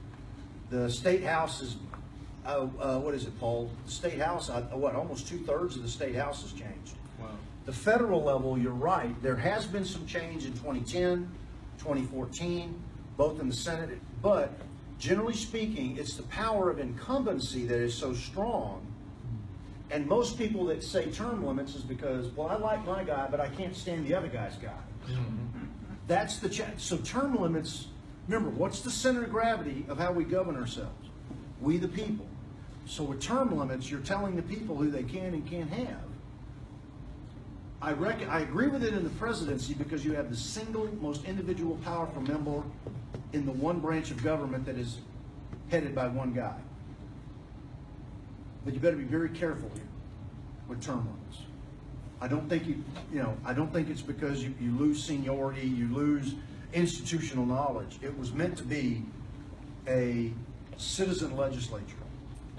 The state house is, what is it, Paul? The state house, almost 2/3 of the state house has changed.
Wow.
The federal level, you're right, there has been some change in 2010, 2014, both in the Senate, but generally speaking, it's the power of incumbency that is so strong. And most people that say term limits is because, well, I like my guy, but I can't stand the other guy's guy. That's the so term limits, remember, what's the center of gravity of how we govern ourselves? We the people. So with term limits, you're telling the people who they can and can't have. I agree with it in the presidency because you have the single most individual powerful member in the one branch of government that is headed by one guy. But you better be very careful here with term limits. I don't think I don't think it's because you lose seniority, you lose institutional knowledge. It was meant to be a citizen legislature.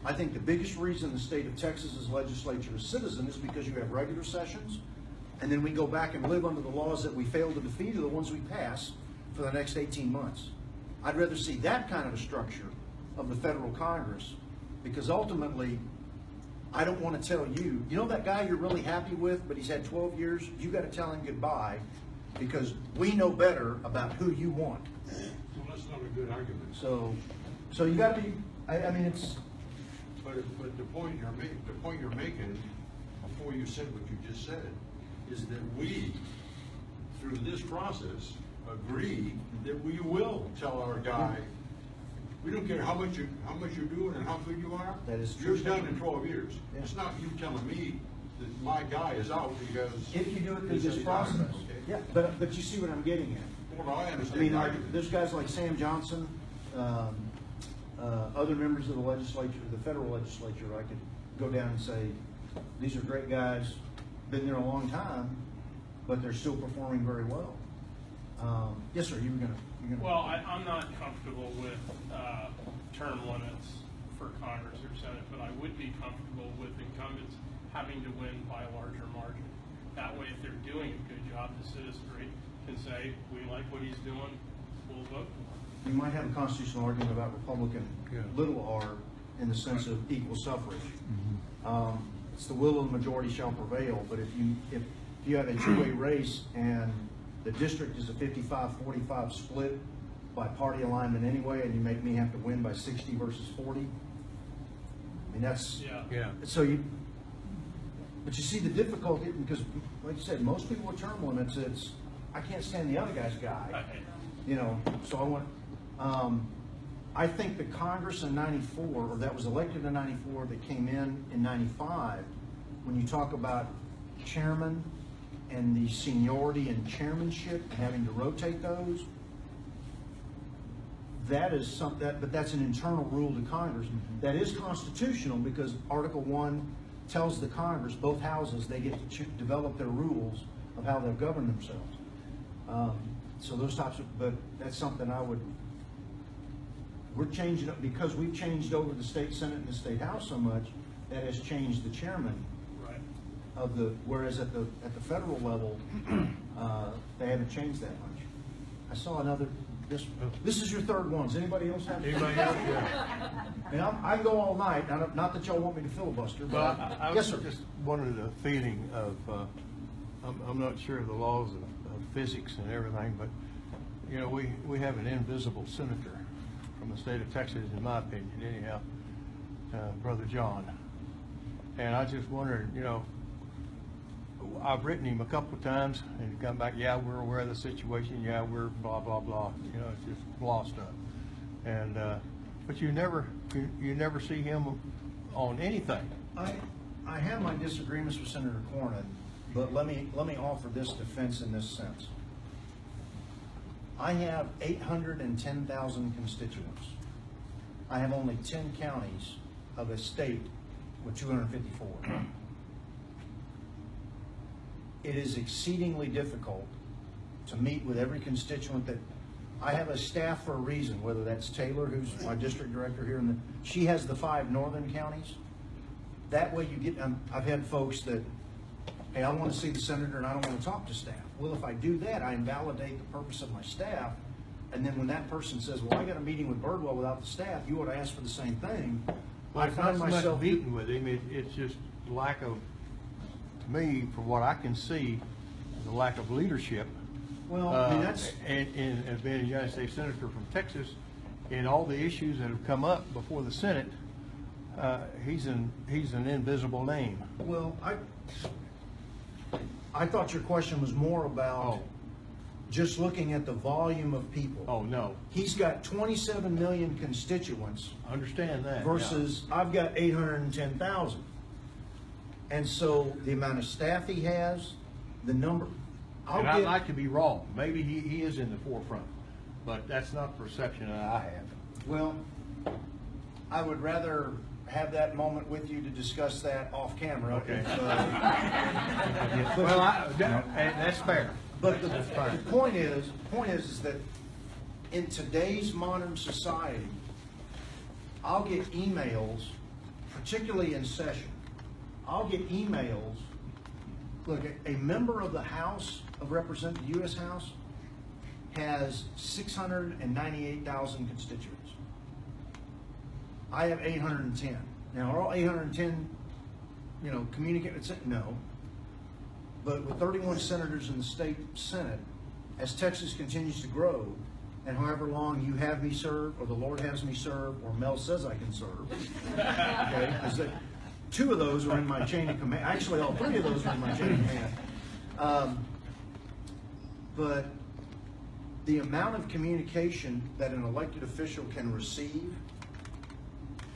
I think the biggest reason the state of Texas's legislature is citizen is because you have regular sessions, and then we go back and live under the laws that we failed to defeat or the ones we pass for the next 18 months. I'd rather see that kind of a structure of the federal Congress, because ultimately, I don't want to tell you, you know that guy you're really happy with, but he's had 12 years, you got to tell him goodbye because we know better about who you want.
Well, that's not a good argument.
So you got to be, I mean, it's,
But the point you're making, before you said what you just said, is that we, through this process, agree that we will tell our guy, we don't care how much you're doing and how good you are.
That is true.
You're done in 12 years.
Yeah.
It's not you telling me that my guy is out because.
if you do it through
he said
this
he's
process.
out, okay?
Yeah, but you see what I'm getting at.
Well, I
I
understand.
mean,
the
like,
argument.
there's guys like Sam Johnson, other members of the legislature, the federal legislature, I could go down and say, these are great guys, been there a long time, but they're still performing very well. Yes, sir, you were gonna.
Well, I'm not comfortable with term limits for Congress or Senate, but I would be comfortable with incumbents having to win by a larger margin. That way, if they're doing a good job, the citizenry can say, we like what he's doing, we'll vote for him.
You might have a constitutional argument about Republican little r in the sense of equal suffrage. It's the will of the majority shall prevail, but if you have a two-way race and the district is a 55-45 split by party alignment anyway, and you make me have to win by 60 versus 40, I mean, that's,
Yeah.
so but you see the difficulty, because like you said, most people with term limits, it's, I can't stand the other guy's guy, you know, so I want, I think the Congress in 94, or that was elected in 94, that came in 95, when you talk about chairman and the seniority and chairmanship, having to rotate those, that is something, but that's an internal rule to Congress. That is constitutional because Article 1 tells the Congress, both houses, they get to develop their rules of how they'll govern themselves. So those types of, but that's something we're changing up because we've changed over the state Senate and the state House so much, that has changed the chairman of the, whereas at the federal level, they haven't changed that much. I saw another, this is your third one. Does anybody else have?
Anybody else? Yeah.
And I can go all night, not that y'all want me to filibuster, but,
Well, I
yes, sir.
just wanted a feeling of, I'm not sure of the laws of physics and everything, but, you know, we have an invisible senator from the state of Texas, in my opinion, anyhow, Brother John. And I just wondered, you know, I've written him a couple of times and he come back, yeah, we're aware of the situation, yeah, we're blah, blah, blah, you know, it's just blah stuff. And, but you never see him on anything.
I have my disagreements with Senator Cornyn, but let me offer this defense in this sense. I have 810,000 constituents. I have only 10 counties of a state with 254. It is exceedingly difficult to meet with every constituent that I have a staff for a reason, whether that's Taylor, who's my district director here, and she has the 5 northern counties. That way you get, I've had folks that, hey, I want to see the senator and I don't want to talk to staff. Well, if I do that, I invalidate the purpose of my staff. And then when that person says, well, I got a meeting with Birdwell without the staff, you ought to ask for the same thing.
Well,
I
it's
find
not so
myself
much meeting with him, it's just lack of, to me, from what I can see, the lack of leadership.
Well, I mean, that's,
And as being a United States Senator from Texas, in all the issues that have come up before the Senate, he's an invisible name.
well, I thought your question was more about just looking at the volume of people.
Oh, no,
He's got 27 million constituents
I understand that. yeah.
versus I've got 810,000. And so the amount of staff he has, the number,
And I'd like to be wrong. Maybe he is in the forefront, but that's not the perception that I have.
well, I would rather have that moment with you to discuss that off camera.
Okay.
If,
Well, and that's fair.
But the point is that in today's modern society, I'll get emails, particularly in session, I'll get emails. Look, a member of the House of Representatives, the U.S. House, has 698,000 constituents. I have 810. Now, are all 810 communicate, no. But with 31 senators in the state Senate, as Texas continues to grow, and however long you have me serve, or the Lord has me serve, or Mel says I can serve, okay, because two of those are in my chain of command. Actually, all three of those are in my chain of command. But the amount of communication that an elected official can receive,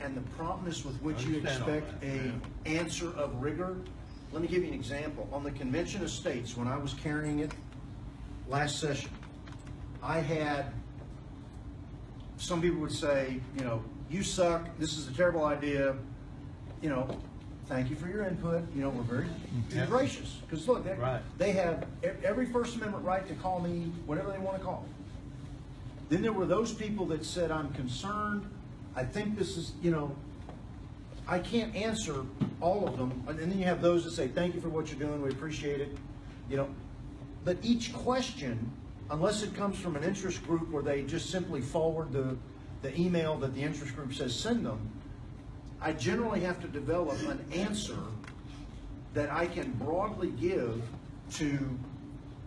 and the promptness with which you expect an answer of rigor. Let me give you an example. On the Convention of States, when I was carrying it last session, I had, some people would say, you suck, this is a terrible idea, thank you for your input, we're very gracious. Because look, they have every First Amendment right to call me whatever they want to call me. Then there were those people that said, I'm concerned, I think this is, I can't answer all of them. And then you have those that say, thank you for what you're doing, we appreciate it. But each question, unless it comes from an interest group where they just simply forward the email that the interest group says send them, I generally have to develop an answer that I can broadly give to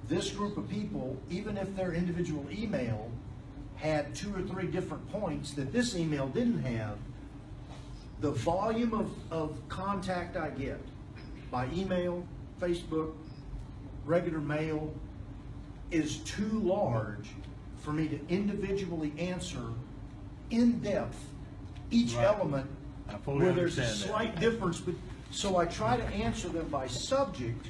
this group of people, even if their individual email had 2 or 3 different points that this email didn't have. The volume of contact I get by email, Facebook, regular mail is too large for me to individually answer in depth each element where there's a slight difference. But so I try to answer them by subject.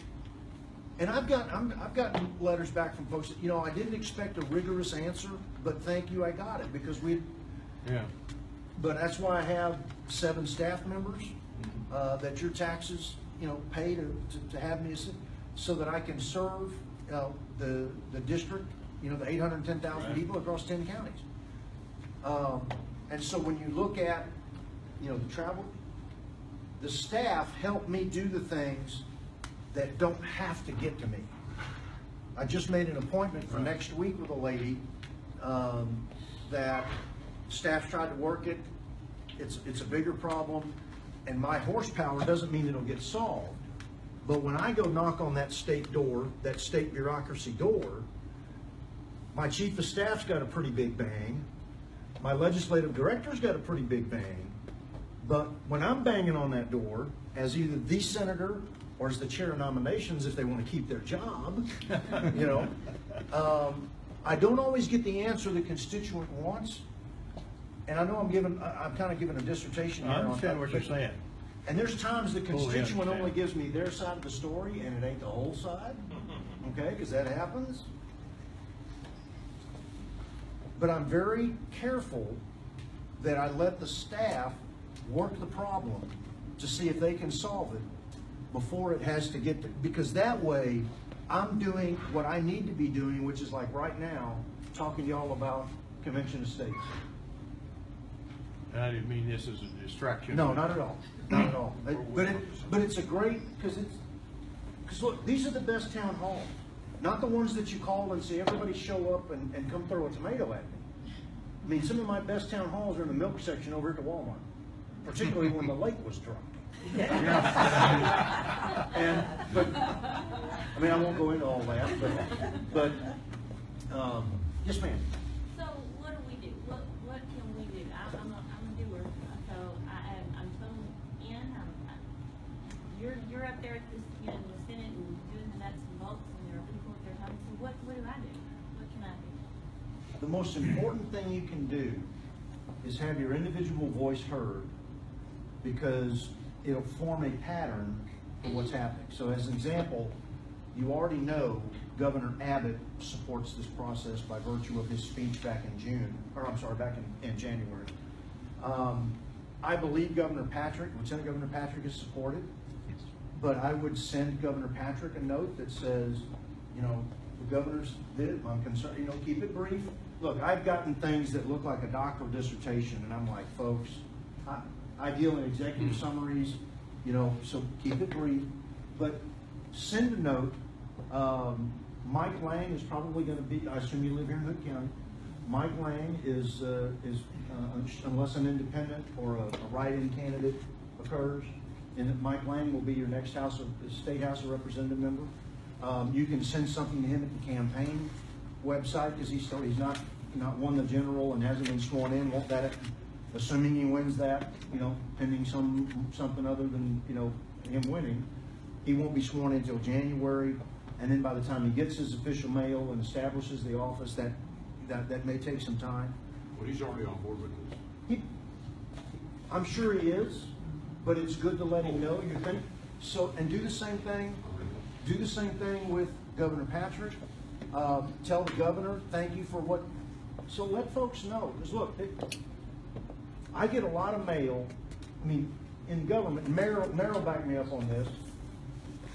And I've gotten letters back from folks that, I didn't expect a rigorous answer, but thank you, I got it, because but that's why I have 7 staff members that your taxes, pay to have me, so that I can serve the district, the 810,000 people across 10 counties. And so when you look at, the travel, the staff help me do the things that don't have to get to me. I just made an appointment for next week with a lady that staff tried to work it. It's a bigger problem, and my horsepower doesn't mean it'll get solved. But when I go knock on that state door, that state bureaucracy door, my chief of staff's got a pretty big bang. My legislative director's got a pretty big bang. But when I'm banging on that door, as either the senator or as the chair of nominations, if they want to keep their job, I don't always get the answer the constituent wants. And I know I'm kind of giving a dissertation here.
I understand what you're saying.
And there's times the constituent only gives me their side of the story and it ain't the whole side, okay, because that happens. But I'm very careful that I let the staff work the problem to see if they can solve it before it has to get to, because that way I'm doing what I need to be doing, which is like right now, talking to y'all about Convention of States.
And I didn't mean this as a distraction.
No, not at all. Not at all. But it's a great, because look, these are the best town halls. Not the ones that you call and see everybody show up and come throw a tomato at me. I mean, some of my best town halls are in the milk section over at the Walmart, particularly when the lake was dry. But I mean, I won't go into all that, but yes, ma'am.
So what do we do? What can we do? I'm a doer, so I'm so in. You're up there at this, the Senate and doing the nuts and bolts, and there are people up there talking. So what do I do? What can I do?
The most important thing you can do is have your individual voice heard, because it'll form a pattern for what's happening. So as an example, you already know Governor Abbott supports this process by virtue of his speech back in January. I believe Lieutenant Governor Patrick is supported, but I would send Governor Patrick a note that says, the governor's did, I'm concerned, keep it brief. Look, I've gotten things that look like a doctoral dissertation, and I'm like, folks, I deal in executive summaries, so keep it brief, but send a note. Mike Lang is probably going to be, I assume you live here in Hood County. Mike Lang is unless an independent or a write-in candidate occurs, and that Mike Lang will be your next State House of Representative member. You can send something to him at the campaign website, because he's not won the general and hasn't been sworn in. Won't that, assuming he wins that, pending something other than, him winning, he won't be sworn in until January. And then by the time he gets his official mail and establishes the office, that may take some time.
Well, he's already on board with this.
I'm sure he is, but it's good to let him know you think. So, and do the same thing. Do the same thing with Governor Patrick. Tell the governor, thank you for what. So let folks know. Because look, I get a lot of mail. I mean, in government, Mayor will back me up on this.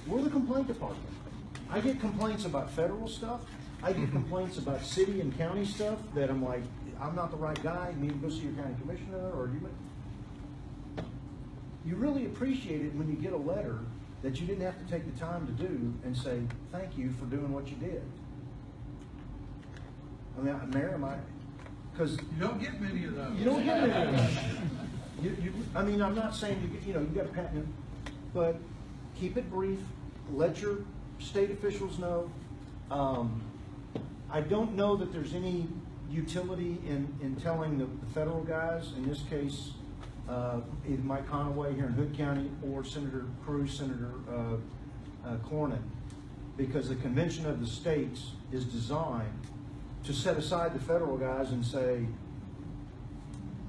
We're the complaint department. I get complaints about federal stuff. I get complaints about city and county stuff that I'm like, I'm not the right guy. You need to go see your county commissioner, or you really appreciate it when you get a letter that you didn't have to take the time to do and say, thank you for doing what you did. I mean, Mayor, because
You don't get many of those.
you don't get many of them. I mean, I'm not saying you got to pat him, but keep it brief. Let your state officials know. I don't know that there's any utility in telling the federal guys, in this case, either Mike Conaway here in Hood County or Senator Cruz, Senator Cornyn, because the Convention of the States is designed to set aside the federal guys and say,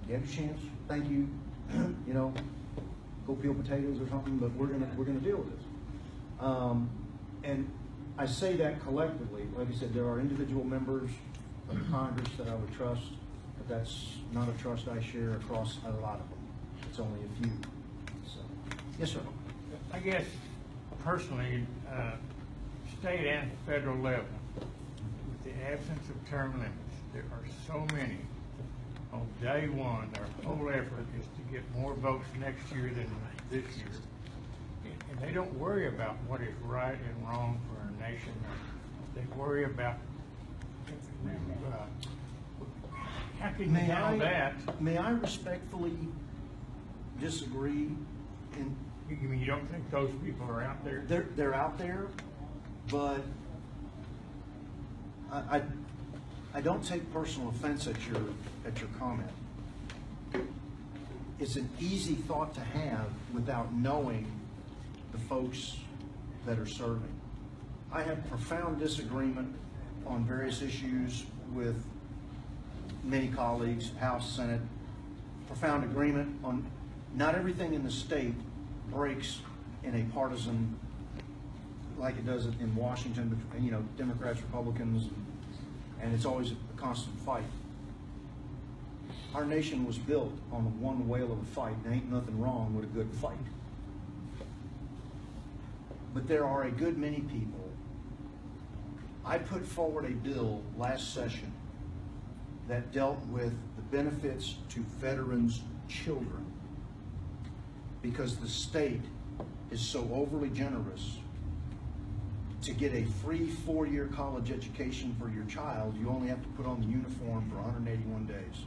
you have your chance, thank you, go peel potatoes or something, but we're gonna deal with this. And I say that collectively. Like I said, there are individual members of Congress that I would trust, but that's not a trust I share across a lot of them. It's only a few. So, yes, sir.
I guess personally, state and federal level, with the absence of term limits, there are so many. On day one, their whole effort is to get more votes next year than this year. And they don't worry about what is right and wrong for our nation. They worry about how can you handle that?
May I respectfully disagree?
You mean you don't think those people are out there?
They're out there, but I don't take personal offense at your comment. It's an easy thought to have without knowing the folks that are serving. I have profound disagreement on various issues with many colleagues, House, Senate. Profound agreement on not everything in the state breaks in a partisan like it does in Washington, Democrats, Republicans, and it's always a constant fight. Our nation was built on one whale of a fight, and ain't nothing wrong with a good fight. But there are a good many people. I put forward a bill last session that dealt with the benefits to veterans' children, because the state is so overly generous. To get a free 4-year college education for your child, you only have to put on the uniform for 181 days.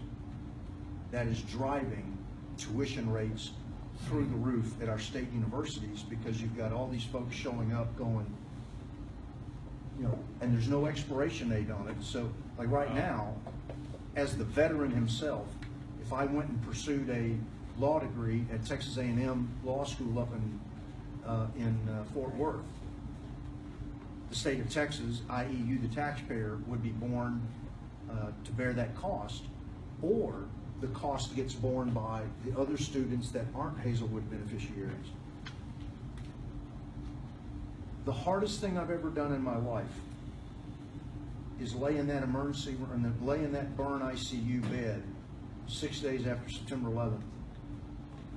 That is driving tuition rates through the roof at our state universities, because you've got all these folks showing up going, and there's no expiration date on it. So like right now, as the veteran himself, if I went and pursued a law degree at Texas A&M Law School up in Fort Worth, the state of Texas, i.e. you, the taxpayer, would be borne to bear that cost, or the cost gets borne by the other students that aren't Hazelwood beneficiaries. The hardest thing I've ever done in my life is lay in that emergency room, lay in that burn ICU bed 6 days after September 11th,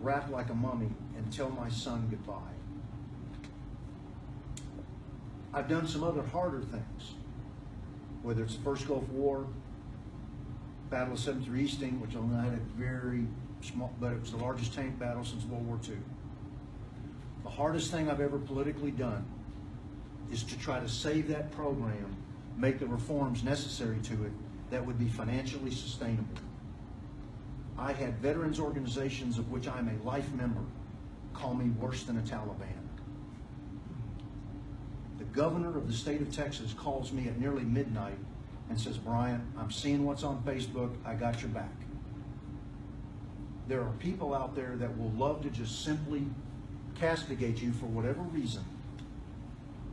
wrapped like a mummy, and tell my son goodbye. I've done some other harder things, whether it's the First Gulf War, Battle of 73 Easting, which only had a very small, but it was the largest tank battle since World War II. The hardest thing I've ever politically done is to try to save that program, make the reforms necessary to it that would be financially sustainable. I had veterans organizations of which I'm a life member call me worse than a Taliban. The governor of the state of Texas calls me at nearly midnight and says, Brian, I'm seeing what's on Facebook. I got your back. There are people out there that will love to just simply castigate you for whatever reason.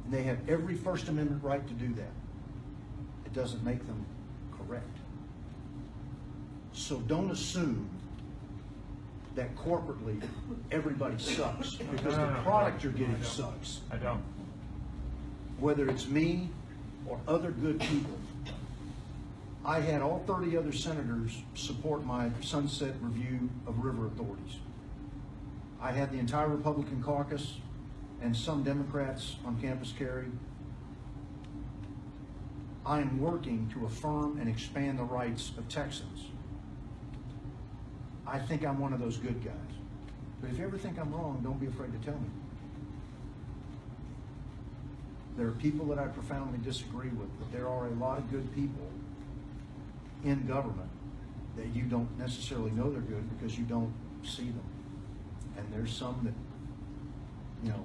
And they have every First Amendment right to do that. It doesn't make them correct. So don't assume that corporately everybody sucks, because the product you're getting sucks.
I don't.
Whether it's me or other good people. I had all 30 other senators support my sunset review of river authorities. I had the entire Republican caucus and some Democrats on campus carry. I am working to affirm and expand the rights of Texans. I think I'm one of those good guys. But if you ever think I'm wrong, don't be afraid to tell me. There are people that I profoundly disagree with, but there are a lot of good people in government that you don't necessarily know they're good because you don't see them. And there's some that, you know,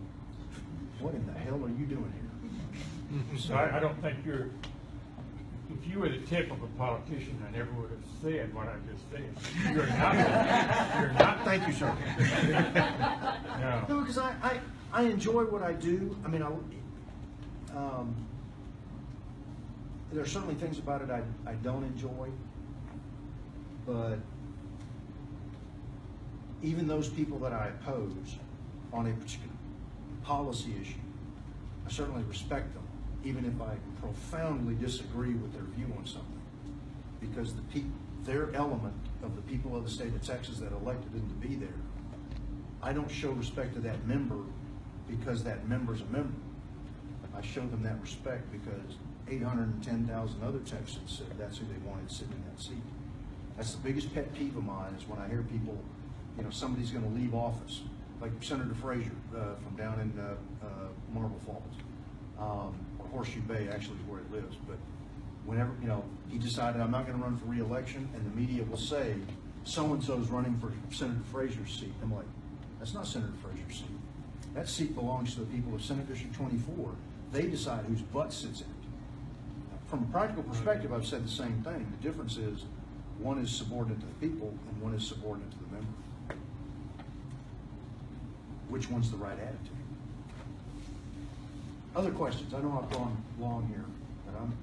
what in the hell are you doing here?
So I don't think you're, if you were the typical politician, I never would have said what I just said. You're not. You're not.
Thank you, sir.
No.
No, because I enjoy what I do. I mean, there are certainly things about it I don't enjoy, but even those people that I oppose on a particular policy issue, I certainly respect them, even if I profoundly disagree with their view on something, because their element of the people of the state of Texas that elected them to be there, I don't show respect to that member because that member's a member. I show them that respect because 810,000 other Texans said that's who they wanted sitting in that seat. That's the biggest pet peeve of mine, is when I hear people, you know, somebody's going to leave office, like Senator Frazier from down in Marble Falls. Horseshoe Bay actually is where he lives, but whenever, you know, he decided, I'm not going to run for re-election, and the media will say, so-and-so's running for Senator Frazier's seat. I'm like, that's not Senator Frazier's seat. That seat belongs to the people of Senate District 24. They decide whose butt sits in it. From a practical perspective, I've said the same thing. The difference is one is subordinate to the people and one is subordinate to the member. Which one's the right attitude? Other questions? I know I've gone long here, but I'm...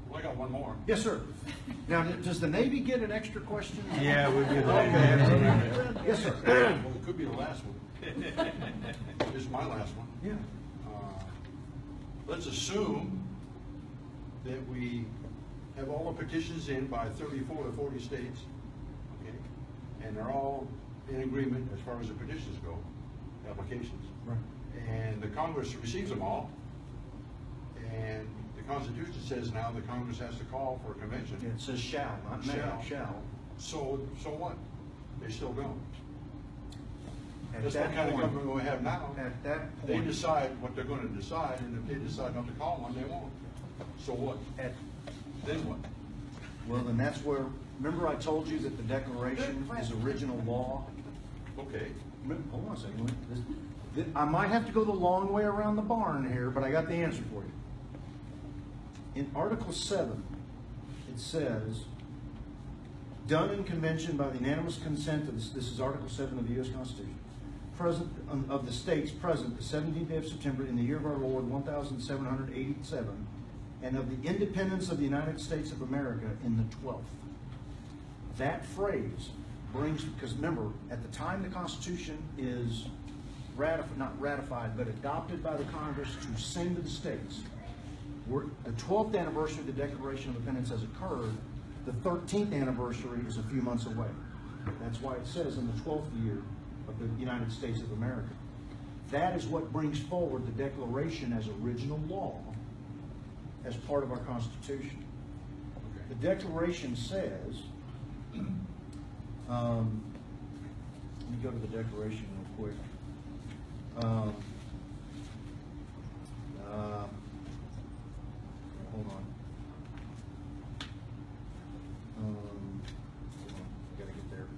Well, I got one more.
Yes, sir. Now, does the Navy get an extra question?
Yeah, we do.
Okay. Yes, sir.
Well, it could be the last one. This is my last one.
Yeah.
Let's assume that we have all the petitions in by 34 to 40 states, okay? And they're all in agreement as far as the petitions go, applications.
Right.
And the Congress receives them all. And the Constitution says now the Congress has to call for a convention.
Yeah, it says shall, not may, shall.
So what? They still don't.
At
That's
that
what kind of
point-
government we have now.
At that
They
point,
decide what they're going to decide, and if they decide not to call one, they won't. So what? Then what?
well, then that's where, remember I told you that the Declaration is original law?
Okay.
Hold on a second. I might have to go the long way around the barn here, but I got the answer for you. In Article 7, it says, done in convention by the unanimous consent of this is Article 7 of the U.S. Constitution, present of the states present the 17th day of September in the year of our Lord 1787, and of the independence of the United States of America in the 12th. That phrase brings, because remember, at the time the Constitution is not ratified, but adopted by the Congress to send to the states, the 12th anniversary of the Declaration of Independence has occurred. The 13th anniversary is a few months away. That's why it says in the 12th year of the United States of America. That is what brings forward the Declaration as original law as part of our Constitution. The Declaration says, let me go to the Declaration real quick. Hold on. I gotta get there.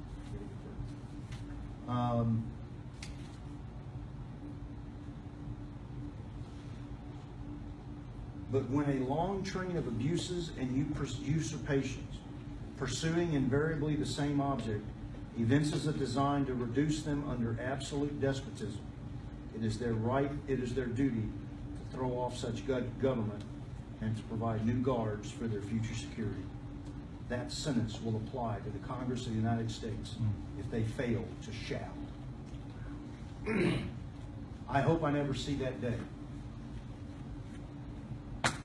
But when a long train of abuses and usurpations, pursuing invariably the same object, evinces a design to reduce them under absolute despotism, it is their right, it is their duty to throw off such government and to provide new guards for their future security. That sentence will apply to the Congress of the United States if they fail to shall. I hope I never see that day.